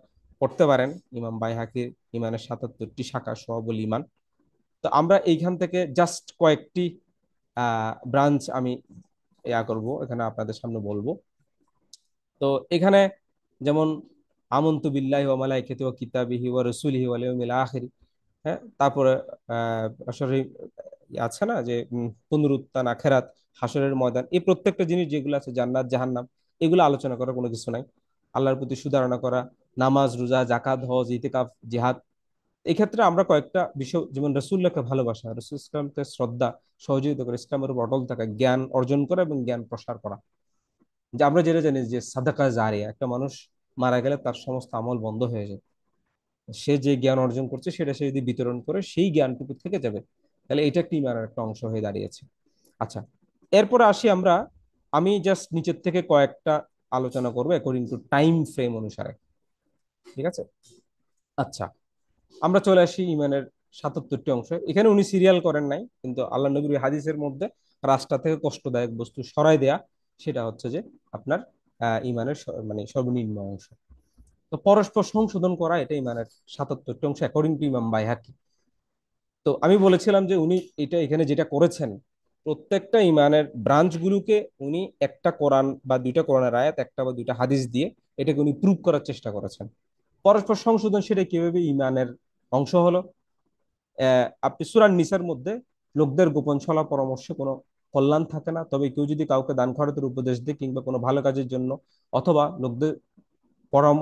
পড়তে পারেন, ইমাম বাইহাকির ইমানের 77টি শাখা সবল ইমান। তো আমরা এইখান থেকে জাস্ট কয়েকটি ব্রাঞ্চ আমি করব, এখানে আপনাদের সামনে বলবো। তো এখানে যেমন আমন্তু বিল্লাহি ওয়া মালাইকাতিহি ওয়া কিতাবিহি ওয়া রাসূলিহি ওয়াল ইয়াউমিল আখির, হ্যাঁ, তারপরে আসলে আছে না যে পুনরুত্থান, আখেরাত, হাসরের ময়দান, এই প্রত্যেকটা জিনিস যেগুলো আছে, জান্নাত জাহান্নাম, এগুলো আলোচনা করার কোনো কিছু নাই। আল্লাহর প্রতি সুধারণা করা, নামাজ, রোজা, জাকাত, হজ, ইতিকাফ, জিহাদ। এক্ষেত্রে আমরা কয়েকটা বিষয়, যেমন রসুল্লাহকে ভালোবাসা, রসুল ইসলামকে শ্রদ্ধা, সহযোগিতা করে, ইসলামের উপর অটল থাকা, জ্ঞান অর্জন করা এবং জ্ঞান প্রসার করা। যে আমরা যেটা জানি যে সাদাকা জারিয়া, একটা মানুষ মারা গেলে তার সমস্ত আমল বন্ধ হয়ে যায়, সে যে জ্ঞান অর্জন করছে সেটা সে যদি বিতরণ করে সেই জ্ঞানটুকু থেকে যাবে। তাহলে এটা একটি ইমানের একটা অংশ হয়ে দাঁড়িয়েছে। আচ্ছা, এরপরে আসি আমরা, আমি জাস্ট নিচের থেকে কয়েকটা আলোচনা করবো অ্যাকর্ডিং টু টাইম ফ্রেম অনুসারে, ঠিক আছে। আচ্ছা, আমরা চলে আসি ইমানের 77টি অংশ। এখানে উনি সিরিয়াল করেন নাই, কিন্তু আল্লাহ নবীর হাদিসের মধ্যে রাস্তা থেকে কষ্টদায়ক বস্তু সরাই দেয়া, সেটা হচ্ছে যে আপনার ইমানের মানে সর্বনিম্ন অংশ। তো পরস্পর সংশোধন করা, এটা ইমানের 77টি অংশ অ্যাকর্ডিং টু ইমাম বাইহাকি। তো আমি বলেছিলাম যে উনি এটা এখানে যেটা করেছেন, প্রত্যেকটা ইমানের ব্রাঞ্চ গুলোকে উনি একটা কোরআন বা দুইটা কোরআনের আয়াত, একটা বা দুইটা হাদিস দিয়ে এটাকে উনি প্রুভ করার চেষ্টা করেছেন। পরস্পর সংশোধন সেটা কিভাবে ইমানের অংশ হলো। আপনি সূরা নিসার মধ্যে লোকদের গোপন ছলা পরামর্শে কোনো কল্যাণ থাকে না, তবে কেউ যদি কাউকে দান খয়রাতের উপদেশ দেয় কিংবা কোনো ভালো কাজের জন্য, অথবা লোকদের পরম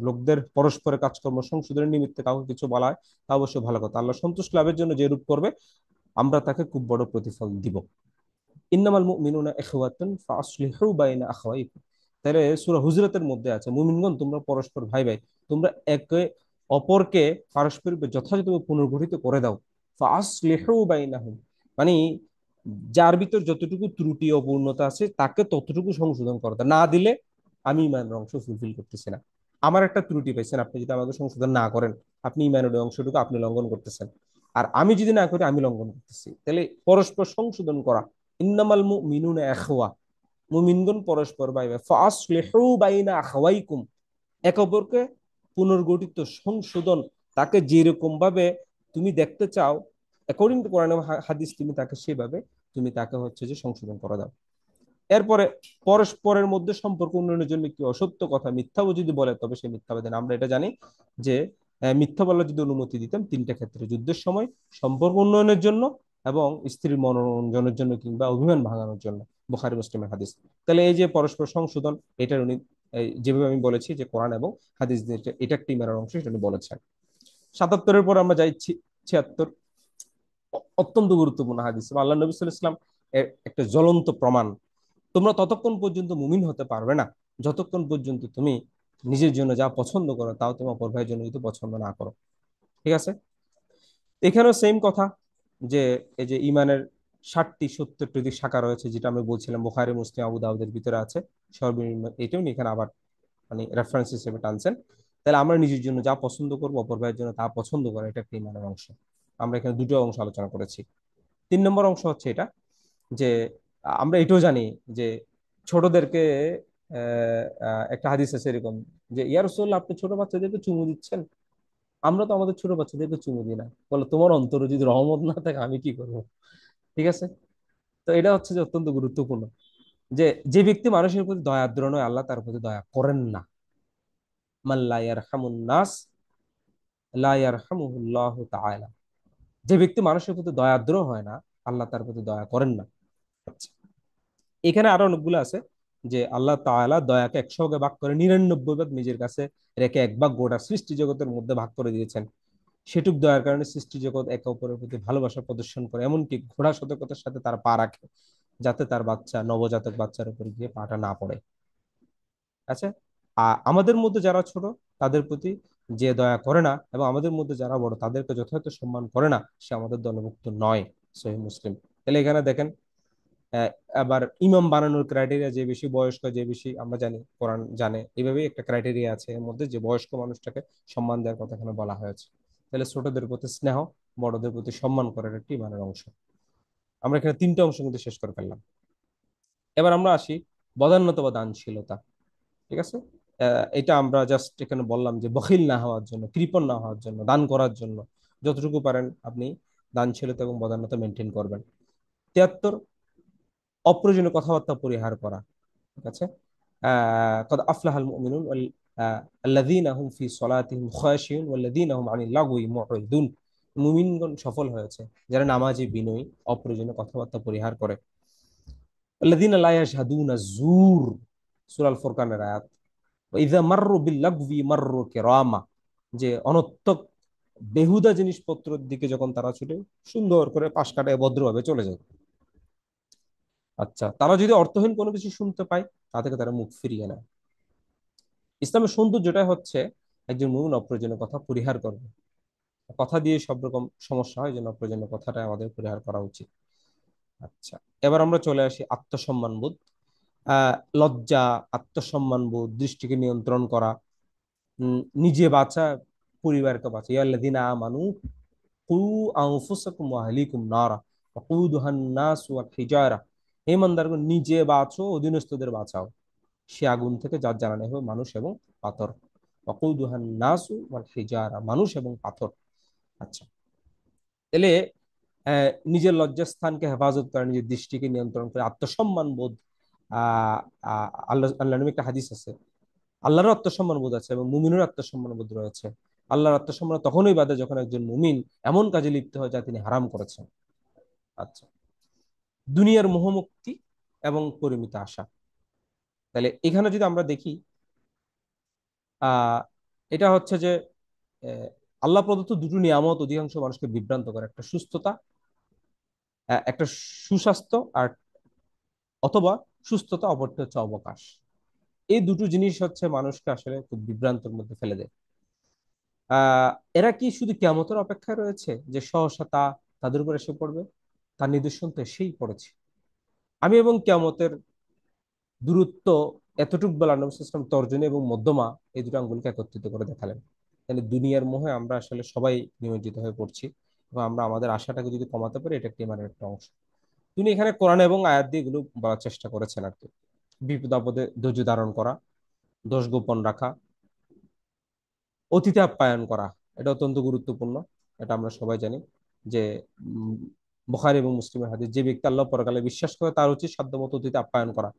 লোকদের পরস্পরের কাজকর্ম সংশোধনের নিমিত্তে কাউকে কিছু বলা হয়, তা অবশ্যই ভালো কথা। আল্লাহ সন্তুষ্ট লাভের জন্য যে রূপ করবে আমরা তাকে খুব বড় প্রতিফল দিব। ইন্নামাল মুমিনুনা ইখওয়াতুন ফাসলিহু বাইনা আখাওয়াইকুম। তাহলে সূরা হুজরাতের মধ্যে আছে, মুমিনগণ তোমরা পরস্পর ভাই ভাই, তোমরা একে অপরকে পারস্পরিক যথাযথভাবে পুনর্গঠিত করে দাও। ফাসলিহু বাইনাহুম, মানে যার ভিতর যতটুকু ত্রুটি অপূর্ণতা আছে তাকে ততটুকু সংশোধন করো, না দিলে আমি ইমানের অংশ ফুলফিল করতেছি না। আমার একটা ত্রুটি পাইছেন, আপনি যদি আমাকে সংশোধন না করেন, আপনি ইমানের ওই অংশটুকু আপনি লঙ্ঘন করতেছেন। আর আমি যদি না করি আমি লঙ্ঘন করতেছি। তাহলে পরস্পর সংশোধন করা, ইন্নামাল মুমিনুনা ইখওয়া, মুমিনগণ পরস্পর ভাই ভাই, ফাসলিহু বাইনা আখাওয়াইকুম, একে অপরকে পুনর্গঠিত, সংশোধন, তাকে যেরকম ভাবে তুমি দেখতে চাও অ্যাকর্ডিং টু কোরআন এবং হাদিস, তুমি তাকে সেভাবে তুমি তাকে হচ্ছে যে সংশোধন করে দাও। এরপরে পরস্পরের মধ্যে সম্পর্ক উন্নয়নের জন্য কি অসত্য কথা, মিথ্যাও যদি বলে তবে সে মিথ্যাবাদী। আমরা এটা জানি যে মিথ্যা বলার যদি অনুমতি দিতাম তিনটা ক্ষেত্রে: যুদ্ধের সময়, সম্পর্ক উন্নয়নের জন্য, এবং স্ত্রীর মনোরঞ্জনের জন্য কিংবা অভিমান ভাঙানোর জন্য। বুখারী মুসলিমের হাদিস। তাহলে এই যে পরস্পর সংশোধন, এটার উনি যেভাবে আমি বলেছি যে কোরআন এবং হাদিস দিয়ে এটা একটি ইমানের অংশ, সেটা উনি বলেছেন। 77-এর পর আমরা যাই 76, অত্যন্ত গুরুত্বপূর্ণ হাদিস। আল্লাহ নবী সাল্লাল্লাহু আলাইহি ওয়াসাল্লাম একটা জ্বলন্ত প্রমাণ। তোমরা ততক্ষণ পর্যন্ত মুমিন হতে পারবে না যতক্ষণ পর্যন্ত তুমি নিজের জন্য যা পছন্দ করো তাও তোমার অপর ভাইয়ের জন্য যদি পছন্দ না করো। ঠিক আছে? এখানেও সেম কথা, যে এই যে ইমানের 60টি 70টি শাখা রয়েছে, যেটা আমি বলছিলাম বুখারী মুসলিম আবু দাউদের ভিতরে আছে সর্বনিম্ন, এটাও নিয়ে এখানে আবার মানে রেফারেন্স হিসেবে টানছেন। তাহলে আমরা নিজের জন্য যা পছন্দ করবো অপর ভাইয়ের জন্য তা পছন্দ করা, এটা একটা ইমানের অংশ। আমরা এখানে দুটো অংশ আলোচনা করেছি। 3 নম্বর অংশ হচ্ছে এটা, যে আমরা এটাও জানি যে ছোটদেরকে একটা হাদিস আছে এরকম, যে ইয়া রাসূলুল্লাহ আপনি ছোট বাচ্চাদেরকে চুমু দিচ্ছেন, আমরা তো আমাদের ছোট বাচ্চাদেরকে চুমু দিই না। বলে তোমার অন্তরে যদি রহমত না থাকে আমি কি করবো? ঠিক আছে? তো এটা হচ্ছে যে অত্যন্ত গুরুত্বপূর্ণ, যে যে ব্যক্তি মানুষের প্রতি দয়াদ্র নয় আল্লাহ তার প্রতি দয়া করেন না। মান লা ইয়ারহামুন নাস লা ইয়ারহামুহুল্লাহু তাআলা। যে ব্যক্তি মানুষের প্রতি দয়াদ্র হয় না আল্লাহ তার প্রতি দয়া করেন না। আচ্ছা, এখানে আরো অনেকগুলো আছে, যে আল্লাহ তাআলা দয়াকে 100 ভাগে ভাগ করে 99 ভাগ নিজের কাছে রেখে 1 ভাগ গোটা সৃষ্টি জগতের মধ্যে ভাগ করে দিয়েছেন। সেটুক দয়ার কারণে সৃষ্টি জগৎ একে অপরের প্রতি ভালোবাসা প্রদর্শন করে, এমনকি ঘোড়া সতর্কতার সাথে তার পা রাখে, যাতে তার বাচ্চা নবজাতক বাচ্চার উপর গিয়ে পাটা না পড়ে। আচ্ছা, আমাদের মধ্যে যারা ছোট তাদের প্রতি যে দয়া করে না, এবং আমাদের মধ্যে যারা বড় তাদেরকে যথাযথ সম্মান করে না, সে আমাদের দলভুক্ত নয়। সহিহ মুসলিম। তাহলে এখানে দেখেন, আহ, আবার ইমাম বানানোর ক্রাইটেরিয়া, যে বেশি বয়স্ক যে বেশি আমরা জানি কোরআন জানে, এইভাবেই একটা ক্রাইটেরিয়া আছে এর মধ্যে, যে বয়স্ক মানুষটাকে সম্মান দেওয়ার কথা এখানে বলা হয়েছে। তাহলে ছোটদের প্রতি স্নেহ, বড়দের প্রতি সম্মান করার একটি ইমানের অংশ। আমরা এখানে 3টে অংশ কিন্তু শেষ করে ফেললাম। এবার আমরা আসি বদান্যতা বা দানশীলতা। ঠিক আছে? এটা আমরা জাস্ট এখানে বললাম যে বখিল না হওয়ার জন্য, কৃপণ না হওয়ার জন্য, দান করার জন্য যতটুকু পারেন আপনি দানশীলতা এবং বদান্যতা মেনটেন করবেন। 73, অপ্রয়োজনীয় কথাবার্তা পরিহার করা। ঠিক আছে? قد أفلح المؤمنون الذين هم في صلاتهم خاشعون والذين هم عن اللغو معرضون। মুমিনগণ সফল হয়েছে যারা নামাজে বিনয়ী, অপ্রয়োজনীয় কথাবার্তা পরিহার করে। الذين لا يشهدون الزور, সূরা আল ফুরকানের আয়াত। ইযা মাররু বিল্লাগবি মাররু কিরামা, যে অনর্থক বেহুদা জিনিসপত্রের দিকে যখন তারা ছুটে, সুন্দর করে পাশ কাটায় ভদ্রভাবে চলে যায়। আচ্ছা, তারা যদি অর্থহীন কোনো কিছু শুনতে পায় তা থেকে তারা মুখ ফিরিয়ে নেয়। ইসলামের সৌন্দর্যটা হচ্ছে একজন মুমিন অপ্রয়োজনীয় কথা পরিহার করবে। কথা দিয়ে সব রকম সমস্যা হয়, যেন অপ্রয়োজনীয় কথাটা আমাদের পরিহার করা উচিত। আচ্ছা, এবার আমরা চলে আসি আত্মসম্মান বোধ। লজ্জা, আত্মসম্মান বোধ, দৃষ্টিকে নিয়ন্ত্রণ করা, নিজে বাঁচা, পরিবারকে বাঁচা। ইয়াল্লাযিনা আমানু কু আনফুসাকুম ওয়া আহলিকুম নারা ওয়াকুদুহান নাস ওয়াল হিজারা। হে ইমানদারগণ, নিজে বাঁচো, অধীনস্থদের বাঁচাও সে আগুন থেকে, যার জ্বালানি হবে মানুষ এবং পাথর। ওয়াকুদুহান নাস ওয়াল হিজারা, মানুষ এবং পাথর। আচ্ছা, তাহলে নিজের লজ্জাস্থানকে হেফাজত করে, নিজের দৃষ্টিকে নিয়ন্ত্রণ করে, আত্মসম্মান বোধ। আল্লাহ আল্লাহ নবী একটা হাদিস আছে, আল্লাহর আত্মসম্মান বোধ আছে এবং মুমিনের আত্মসম্মান বোধ রয়েছে। আল্লাহর আত্মসম্মান তখনই বাধে যখন একজন মুমিন এমন কাজে লিপ্ত হয় যা তিনি হারাম করেছেন। আচ্ছা, দুনিয়ার মোহমুক্তি এবং পরিমিত আশা। তাহলে এখানে যদি আমরা দেখি, আহ এটা হচ্ছে যে আহ, আল্লাহ প্রদত্ত দুটো নিয়ামত অধিকাংশ মানুষকে বিভ্রান্ত করে, একটা সুস্থতা, একটা সুস্বাস্থ্য, আর অথবা সুস্থতা, অপরটা হচ্ছে অবকাশ। এই দুটো জিনিস হচ্ছে মানুষকে আসলে খুব বিভ্রান্তের মধ্যে ফেলে দেয়। আহ এরা কি শুধু কিয়ামতের অপেক্ষায় রয়েছে যে সহসা তা তাদের উপর এসে পড়বে? তার নিদর্শন তো এসেই পড়েছে। আমি এবং কিয়ামতের দূরত্ব এতটুকু বলা, নবী সাল্লাল্লাহু আলাইহি ওয়াসাল্লাম তর্জনী এবং মধ্যমা এই দুটো আঙ্গুলকে একত্রিত করে দেখালেন। তাহলে দুনিয়ার মোহে আমরা আসলে সবাই নিমজ্জিত হয়ে পড়ছি, এবং আমরা আমাদের আশাটাকে যদি কমাতে পারি এটা একটি ইমানের একটা অংশ। তিনি এখানে কোরআন এবং আয়াত দিয়ে এগুলো বলার চেষ্টা করেছেন আর কি। বিপদ আপদে ধৈর্য ধারণ করা, দোষ গোপন রাখা, অতিথি আপ্যায়ন করা, এটা অত্যন্ত গুরুত্বপূর্ণ। এটা আমরা সবাই জানি যে উম, বুখারী এবং মুসলিমের হাদিস, যে ব্যক্তি আল্লাহ পরকালে বিশ্বাস করে তার উচিত সাধ্যমতো অতিথি আপ্যায়ন করা।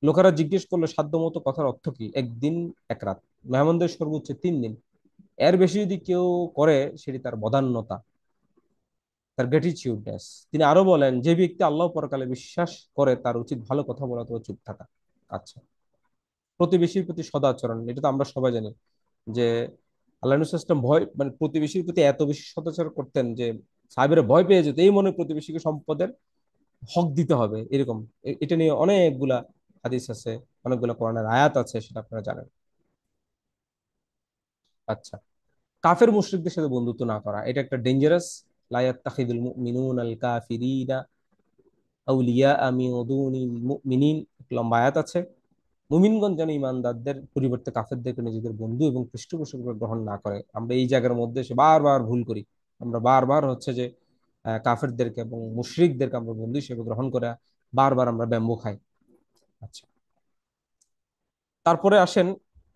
লোকেরা জিজ্ঞেস করলো সাধ্যমতো কথার অর্থ কি? একদিন এক রাত, মেহমানদের সর্বোচ্চ 3 দিন, এর বেশি যদি কেউ করে সেটি তার বদান্যতা, তার গ্র্যাটিটিউডনেস। তিনি আরো বলেন, যে ব্যক্তি আল্লাহ পরকালে বিশ্বাস করে তার উচিত ভালো কথা বলা অথবা চুপ থাকা। আচ্ছা, প্রতিবেশীর প্রতি সদাচরণ, এটা তো আমরা সবাই জানি যে আল্লাহ নবী সাল্লাল্লাহু আলাইহি ওয়াসাল্লাম ভয়, মানে প্রতিবেশীর প্রতি এত বেশি সদাচরণ করতেন যে সাহাবীরা ভয় পেয়ে যেত এই মনে প্রতিবেশীকে সম্পদের হক দিতে হবে এরকম। এটা নিয়ে অনেকগুলা হাদিস আছে, অনেকগুলা কোরআনের আয়াত আছে, সেটা আপনারা জানেন। আচ্ছা, কাফের মুশরিকদের সাথে বন্ধুত্ব না করা এটা একটা ডেঞ্জারাস। লা ইয়াত্তাখিদুল মুমিনুনা আল কাফিরিনা আউলিয়া মিন দুনিল মুমিনিন, লম্বা আয়াত আছে। মুমিনগণ যেন ইমানদারদের পরিবর্তে কাফেরদেরকে নিজেদের বন্ধু এবং পৃষ্ঠপোষক রূপে গ্রহণ না করে। আমরা এই জায়গার মধ্যে এসে বারবার ভুল করি। আমরা বারবার হচ্ছে যে কাফেরদেরকে এবং মুশরিকদেরকে আমরা বন্ধু হিসেবে গ্রহণ করে বারবার আমরা ব্যাম্বু খাই। আচ্ছা, তারপরে আসেন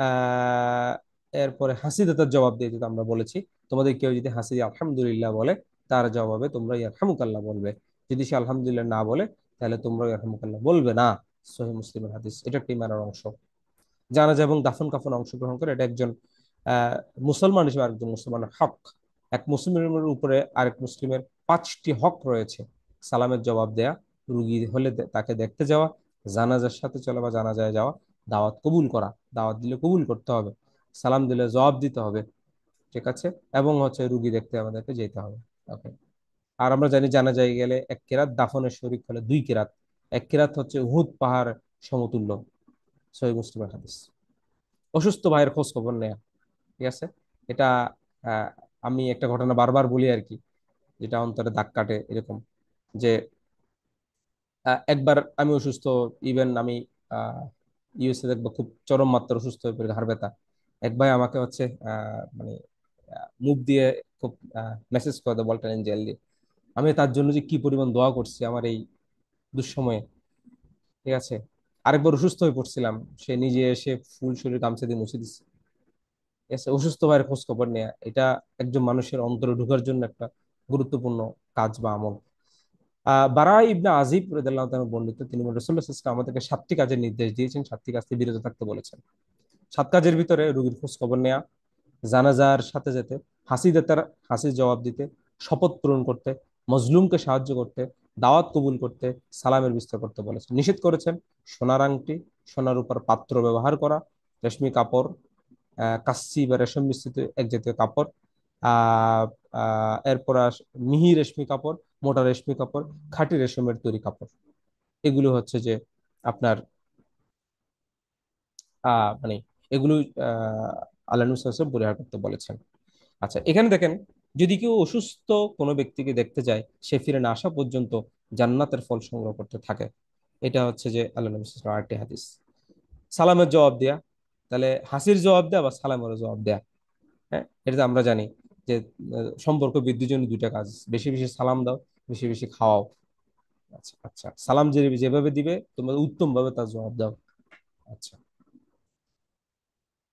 আহ এরপরে হাসিদাতার জবাব দিয়ে, যেটা আমরা বলেছি, তোমাদের কেউ যদি হাসি দিয়ে আলহামদুলিল্লাহ বলে, তার জবাবে তোমরা ইয়ারহামুকাল্লাহ বলবে। যদি সে আলহামদুলিল্লাহ না বলে, তাহলে তোমরা ইয়ারহামুকাল্লাহ বলবে না। সহিহ মুসলিমের হাদিস, এটা একটা ইমানের অংশ। জানাজা এবং দাফন কাফনে অংশগ্রহণ করে, এটা একজন আহ মুসলমান হিসেবে আরেকজন মুসলমানের হক। এক মুসলিমের উপরে আরেক মুসলিমের 5টি হক রয়েছে: সালামের জবাব দেয়া, রুগী হলে তাকে দেখতে যাওয়া, জানাজার সাথে চলা বা জানাজায় যাওয়া, দাওয়াত কবুল করা, দাওয়াত দিলে কবুল করতে হবে, সালাম দিলে জবাব দিতে হবে, ঠিক আছে, এবং হচ্ছে রুগী দেখতে আমাদেরকে যেতে হবে। ওকে। আর আমরা জানি জানাজায় গেলে 1 কেরাত, দাফনের শরীক হলে 2 কেরাত। 1 কেরাত হচ্ছে উহুদ পাহাড় সমতুল্য। সহিহ মুসলিমের হাদিস। অসুস্থ ভাইয়ের খোঁজ খবর নেয়া, ঠিক আছে। এটা আহ, আমি একটা ঘটনা বারবার বলি আর কি, যেটা অন্তরে দাগ কাটে এরকম, যে একবার আমি অসুস্থ, ইভেন আমি ইউএসএ দেখবো খুব চরম মাত্রার অসুস্থ হয়ে পড়ে, ঘাড় ব্যথা। এক ভাই আমাকে হচ্ছে মানে মুখ দিয়ে খুব মেসেজ করে দেয়, বলটা জেল দিয়ে। আমি তার জন্য যে কি পরিমাণ দোয়া করছি আমার এই দুঃসময়ে, ঠিক আছে। আরেকবার অসুস্থ হয়ে পড়ছিলাম, সে নিজে এসে ফুল শরীর গামছা দিয়ে মুছে দিচ্ছে। ঠিক আছে, অসুস্থ ভাইয়ের খোঁজ খবর নেয়া, এটা একজন মানুষের অন্তরে ঢোকার জন্য একটা গুরুত্বপূর্ণ কাজ বা আমল। বারা ইবনে আজিব রাদিয়াল্লাহু তাআলা বর্ণিত, তিনি বলেন, রাসূলুল্লাহ সাল্লাল্লাহু আলাইহি ওয়াসাল্লাম আমাদেরকে 7টি কাজের নির্দেশ দিয়েছেন, 7টি কাজ থেকে বিরত থাকতে বলেছেন। 7 কাজের ভিতরে রোগীর খোঁজ খবর নেয়া, জানাজার সাথে যেতে, হাসিদাতার হাসির জবাব দিতে, শপথ পূরণ করতে, মজলুমকে সাহায্য করতে, দাওয়াত কবুল করতে, সালামের বিস্তার করতে বলেছেন। নিষেধ করেছেন সোনার আংটি, সোনার উপর পাত্র ব্যবহার করা, রেশমি কাপড়, কাচ্চি বা রেশম মিশ্রিত এক জাতীয় কাপড়, আহ এরপর মিহি রেশমি কাপড়, মোটা রেশমি কাপড়, খাঁটি রেশমের তৈরি কাপড়। এগুলো হচ্ছে যে আপনার মানে এগুলো আহ আল্লাহ নবী সাল্লাল্লাহু আলাইহি ওয়াসাল্লাম পরিহার করতে বলেছেন। আচ্ছা, এখানে দেখেন, যদি কেউ অসুস্থ কোনো ব্যক্তিকে দেখতে যায়, সে ফিরে না আসা পর্যন্ত জান্নাতের ফল সংগ্রহ করতে থাকে। এটা হচ্ছে যে আল্লাহ নবী সাল্লাল্লাহু আলাইহি ওয়াসাল্লাম আরেকটি হাদিস। সালামের জবাব দেয়া, তাহলে হাসির জবাব দেয়া বা সালামের জবাব দেয়া, হ্যাঁ, এটা তো আমরা জানি যে সম্পর্ক বৃদ্ধির জন্য 2টা কাজ: বেশি বেশি সালাম দাও, বেশি বেশি খাওয়াও। আচ্ছা আচ্ছা, সালাম যে যেভাবে দিবে তোমরা উত্তম ভাবে তার জবাব দাও। আচ্ছা,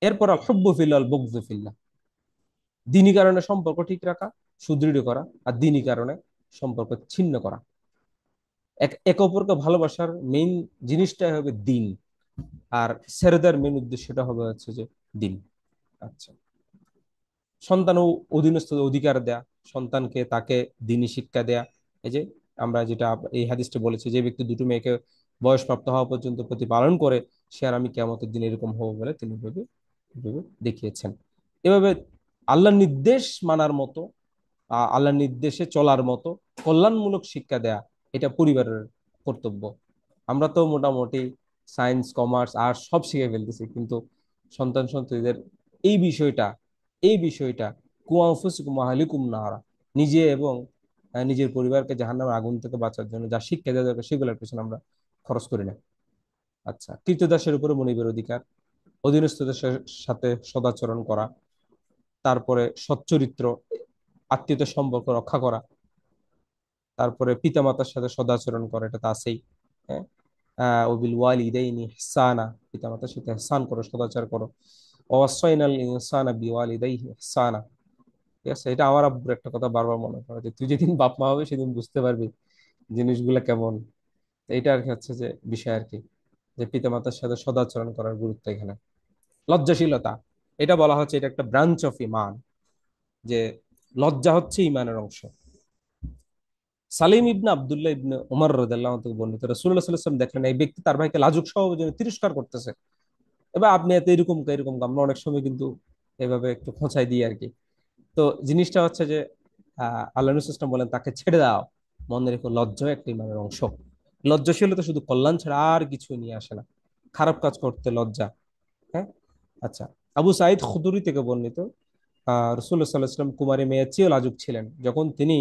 এরপর আল হুব্বু ফিল্লাহ আল বুগযু ফিল্লাহ, দিনী কারণে সম্পর্ক ঠিক রাখা, সুদৃঢ় করা, আর দিনী কারণে সম্পর্ক ছিন্ন করা। একে অপরকে ভালোবাসার মেইন জিনিসটাই হবে দিন, আর ছেড়ে দেওয়ার মেইন উদ্দেশ্যটা হবে হচ্ছে যে দিন। আচ্ছা, সন্তান ও অধীনস্থ অধিকার দেয়া, সন্তানকে তাকে দিনী শিক্ষা দেয়া। এই যে আমরা যেটা এই হাদিসটা বলেছি, যে ব্যক্তি 2টো মেয়েকে বয়সপ্রাপ্ত হওয়া পর্যন্ত প্রতিপালন করে, সে আর আমি কিয়ামতের দিন এরকম হবো বলে তিনি ভেবে ভেবে দেখিয়েছেন। এভাবে আল্লাহর নির্দেশ মানার মতো, আল্লাহর নির্দেশে চলার মতো কল্যাণমূলক শিক্ষা দেয়া, এটা পরিবারের কর্তব্য। আমরা তো মোটামুটি সায়েন্স, কমার্স, আর্টস সব শিখে ফেলতেছি, কিন্তু সন্তান সন্ততিদের এই বিষয়টা এই বিষয়টা কুয়া আনফুসিকুম ওয়া আহলিকুম নারা, নিজে এবং নিজের পরিবারকে জাহান্নামের আগুন থেকে বাঁচার জন্য যা শিক্ষা দেওয়া দরকার, সেগুলোর পেছনে আমরা খরচ করি না। আচ্ছা, কৃতদাসের উপরে মনিবের অধিকার, অধীনস্থদের সাথে সদাচরণ করা, তারপরে সচ্চরিত্র, আত্মীয়তার সম্পর্ক রক্ষা করা, তারপরে পিতামাতার সাথে সদাচরণ করা, এটা তো আছেই। হ্যাঁ, ওবিল ওয়ালিদাইনি ইহসানা, পিতামাতার সাথে ইহসান করো, সদাচার করো। ওয়াসাইনাল ইনসানা বিওয়ালিদাইহি ইহসানা, ঠিক আছে। এটা আমার আব্বুর একটা কথা বারবার মনে পড়ে, যে তুই যেদিন বাপ মা হবে সেদিন বুঝতে পারবি জিনিসগুলা কেমন। তো এটা আর কি হচ্ছে যে বিষয় আর কি, যে পিতামাতার সাথে সদাচরণ করার গুরুত্ব এখানে। লজ্জাশীলতা, এটা বলা হচ্ছে এটা একটা ব্রাঞ্চ অফ ইমান, যে লজ্জা হচ্ছে ইমানের অংশ। সালিম ইবনে আব্দুল্লাহ ইবনে উমর রাদিয়াল্লাহু আনহু থেকে বর্ণিত, রাসূলুল্লাহ সাল্লাল্লাহু আলাইহি ওয়াসাল্লাম দেখলেন এই ব্যক্তি তার ভাইকে লাজুক স্বভাবের জন্য তিরস্কার করতেছে। এবার আপনি এত এরকম এরকম, আমরা অনেক সময় কিন্তু এভাবে একটু খোঁচাই দিই আর কি। তো জিনিসটা হচ্ছে যে আল্লাহ রাসূল সাল্লাল্লাহু আলাইহি ওয়াসাল্লাম বলেন তাকে ছেড়ে দাও, মনে রেখো লজ্জাও একটা ইমানের অংশ। লজ্জাশীলতা শুধু কল্যাণ ছাড়া আর কিছু নিয়ে আসে না, খারাপ কাজ করতে লজ্জা। হ্যাঁ, আচ্ছা। আবু সাঈদ খুদরি থেকে বর্ণিত, রাসূলুল্লাহ সাল্লাল্লাহু আলাইহি ওয়াসাল্লাম কুমারী মেয়ের চেয়েও লাজুক ছিলেন। যখন তিনি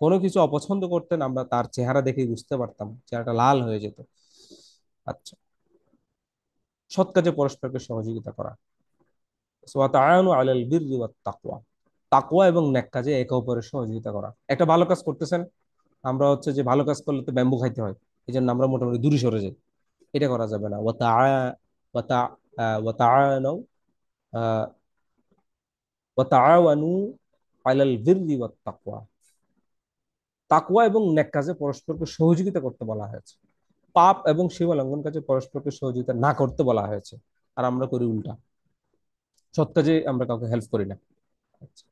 কোনো কিছু অপছন্দ করতেন, আমরা তার চেহারা দেখেই বুঝতে পারতাম, চেহারাটা লাল হয়ে যেত। আচ্ছা, সৎ কাজে পরস্পরকে সহযোগিতা করা। ওয়া তাআনু আলাল বিররি ওয়াত তাকওয়া, তাকওয়া এবং নেক কাজে একে অপরের সহযোগিতা করা। একটা ভালো কাজ করতেছেন, আমরা হচ্ছে যে ভালো কাজ করলে তো ব্যাম্বু খাইতে হয়, এই জন্য আমরা মোটামুটি দূরে সরে যাই। এটা করা যাবে না। ওয়া তা ওয়া তাআনু ওয়া তাআওয়ানু আলাল বিররি ওয়াত তাকওয়া, তাকওয়া এবং নেক কাজে পরস্পরকে সহযোগিতা করতে বলা হয়েছে। পাপ এবং সীমা লঙ্ঘন কাজে পরস্পরকে সহযোগিতা না করতে বলা হয়েছে। আর আমরা করি উল্টা, সৎ কাজে আমরা কাউকে হেল্প করি না। আচ্ছা,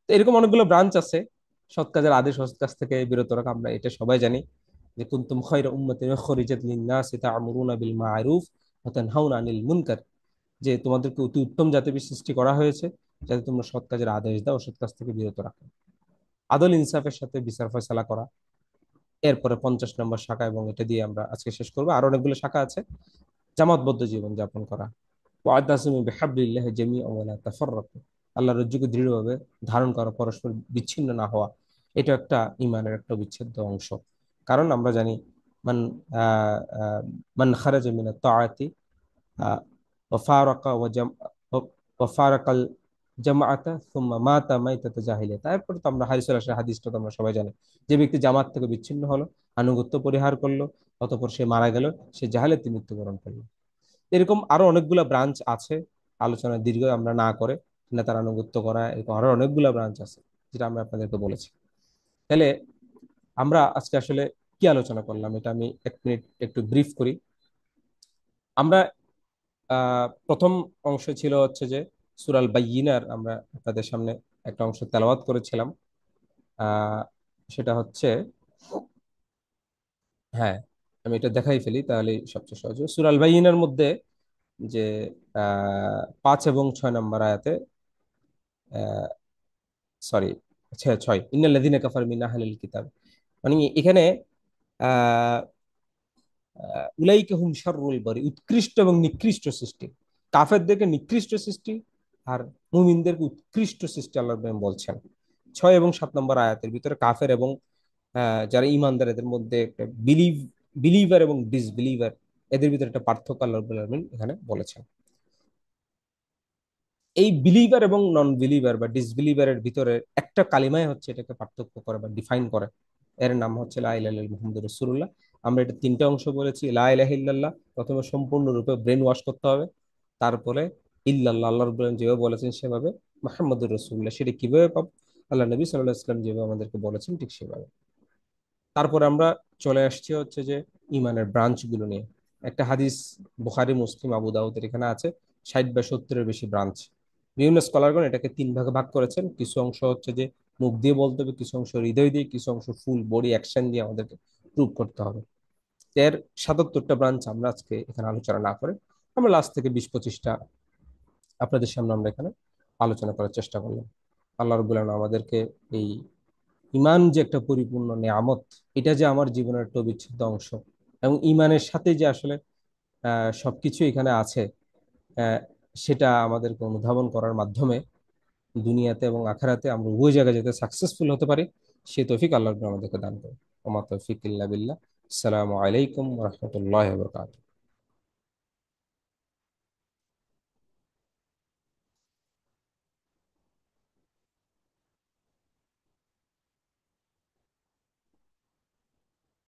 তো এরকম অনেকগুলো ব্রাঞ্চ আছে। সৎ কাজের আদেশ, সৎ কাজ থেকে বিরত রাখা, আমরা এটা সবাই জানি যে কুনতুম খায়রা উম্মাতিন উখরিজাত লিন-নাসি তা'মুরুনা বিল মা'রুফ ওয়া তানহাউনা আনিল মুনকার, যে তোমাদেরকে অতি উত্তম জাতি সৃষ্টি করা হয়েছে যাতে তোমরা সৎ কাজের আদেশ দাও, সৎ কাজ থেকে বিরত রাখো। আদল ইনসাফের সাথে বিচার ফয়সালা করা। এরপরে 50 নম্বর শাখা, এবং এটা দিয়ে আমরা আজকে শেষ করবো, আর অনেকগুলো শাখা আছে। জামাতবদ্ধ জীবন যাপন করা। ওয়া'তাসিমু বিহাবলিল্লাহি জামিআন ওয়া লা তাফাররাকু, আল্লাহর রজ্জুকে দৃঢ়ভাবে ধারণ করা, পরস্পর বিচ্ছিন্ন না হওয়া। এটা একটা ইমানের একটা অবিচ্ছেদ্য অংশ। কারণ আমরা জানি মান আহ, আহ, মান খারাজা মিনাত তাআতি ওয়া ফারাকা ওয়া ফারাকাল জামাআতা সুম্মা মাতা মাইতাতা জাহিলিয়া। তারপর তো আমরা হাদিসের আসে, হাদিসটা তো আমরা সবাই জানি, যে ব্যক্তি জামাত থেকে বিচ্ছিন্ন হলো, আনুগত্য পরিহার করলো, অতঃপর সে মারা গেল, সে জাহেলাতে মৃত্যুবরণ করলো। এরকম আরো অনেকগুলা ব্রাঞ্চ আছে, আলোচনা দীর্ঘ আমরা না করে নেতার আনুগত্য করা, এরকম আরো অনেকগুলা ব্রাঞ্চ আছে যেটা আমরা আপনাদেরকে বলেছি। তাহলে আমরা আজকে আসলে কি আলোচনা করলাম, এটা আমি 1 মিনিট একটু ব্রিফ করি। আমরা প্রথম অংশ ছিল হচ্ছে যে সূরাল বায়িনার, আমরা আপনাদের সামনে একটা অংশ তেলাওয়াত করেছিলাম। আহ সেটা হচ্ছে, হ্যাঁ, আমি এটা দেখাই ফেলি তাহলে সবচেয়ে সহজ হবে। সূরাল বায়িনার মধ্যে যে 5 এবং 6 নম্বর আয়াতে, সরি, 6, ইন্নাল্লাযীনা কাফারু মিন আহলিল কিতাব, মানে এখানে আহ উলাইকা হুম শাররুল বারি, উৎকৃষ্ট এবং নিকৃষ্ট সৃষ্টি। কাফেরদেরকে নিকৃষ্ট সৃষ্টি, আর মুমিনদেরকে উৎকৃষ্ট সৃষ্টি আল্লাহ রাব্বুল আলামিন বলছেন। 6 এবং 7 নম্বর আয়াতের ভিতরে কাফের এবং যারা ইমানদার, এদের মধ্যে একটা বিলিভার এবং ডিসবিলিভার, এদের ভিতরে একটা পার্থক্য আল্লাহ রাব্বুল আলামিন এখানে বলেছেন। এই বিলিভার এবং নন বিলিভার বা ডিসবিলিভারের ভিতরে একটা কালিমায় হচ্ছে এটাকে পার্থক্য করে বা ডিফাইন করে, এর নাম হচ্ছে লা ইলাহা ইল্লাল্লাহ মুহাম্মাদুর রাসূলুল্লাহ। আমরা এটা 3টা অংশ বলেছি। লা ইলাহা ইল্লাল্লাহ প্রথমে সম্পূর্ণরূপে ব্রেন ওয়াশ করতে হবে, তারপরে ইল্লাল্লাহ, আল্লাহ রাব্বুল আলামিন যেভাবে বলেছেন সেভাবে, মুহাম্মাদুর রাসূলুল্লাহ সেটা কিভাবে পাবো, আল্লাহ নবী সাল্লাল্লাহু আলাইহি ওয়াসাল্লাম যেভাবে আমাদেরকে বলেছেন ঠিক সেভাবে। তারপর আমরা চলে আসছি হচ্ছে যে ইমানের ব্রাঞ্চ গুলো নিয়ে। একটা হাদিস বুখারী, মুসলিম, আবু দাউদের এখানে আছে 60 বা 70-এর বেশি ব্রাঞ্চ। বিভিন্ন স্কলারগণ এটাকে 3 ভাগে ভাগ করেছেন। কিছু অংশ হচ্ছে যে মুখ দিয়ে বলতে হবে, কিছু অংশ হৃদয় দিয়ে, কিছু অংশ ফুল বডি অ্যাকশন দিয়ে আমাদেরকে প্রুভ করতে হবে। এর 77টা ব্রাঞ্চ আমরা আজকে এখানে আলোচনা না করে আমরা লাস্ট থেকে 20-25টা আপনাদের সামনে আমরা এখানে আলোচনা করার চেষ্টা করলাম। আল্লাহ রাব্বুল আলামিন আমাদেরকে এই ইমান যে একটা পরিপূর্ণ নেয়ামত, এটা যে আমার জীবনের একটা অবিচ্ছেদ্য অংশ, এবং ইমানের সাথে যে আসলে সবকিছু এখানে আছে, আহ, সেটা আমাদেরকে অনুধাবন করার মাধ্যমে দুনিয়াতে এবং আখিরাতে আমরা উভয় জায়গায় যাতে সাকসেসফুল হতে পারি, সে তৌফিক আল্লাহ আমাদেরকে দান করে। ওমা তৌফিক ইল্লা বিল্লাহ। আসসালামু আলাইকুম ওয়া রাহমাতুল্লাহি ওয়া বারাকাতুহু।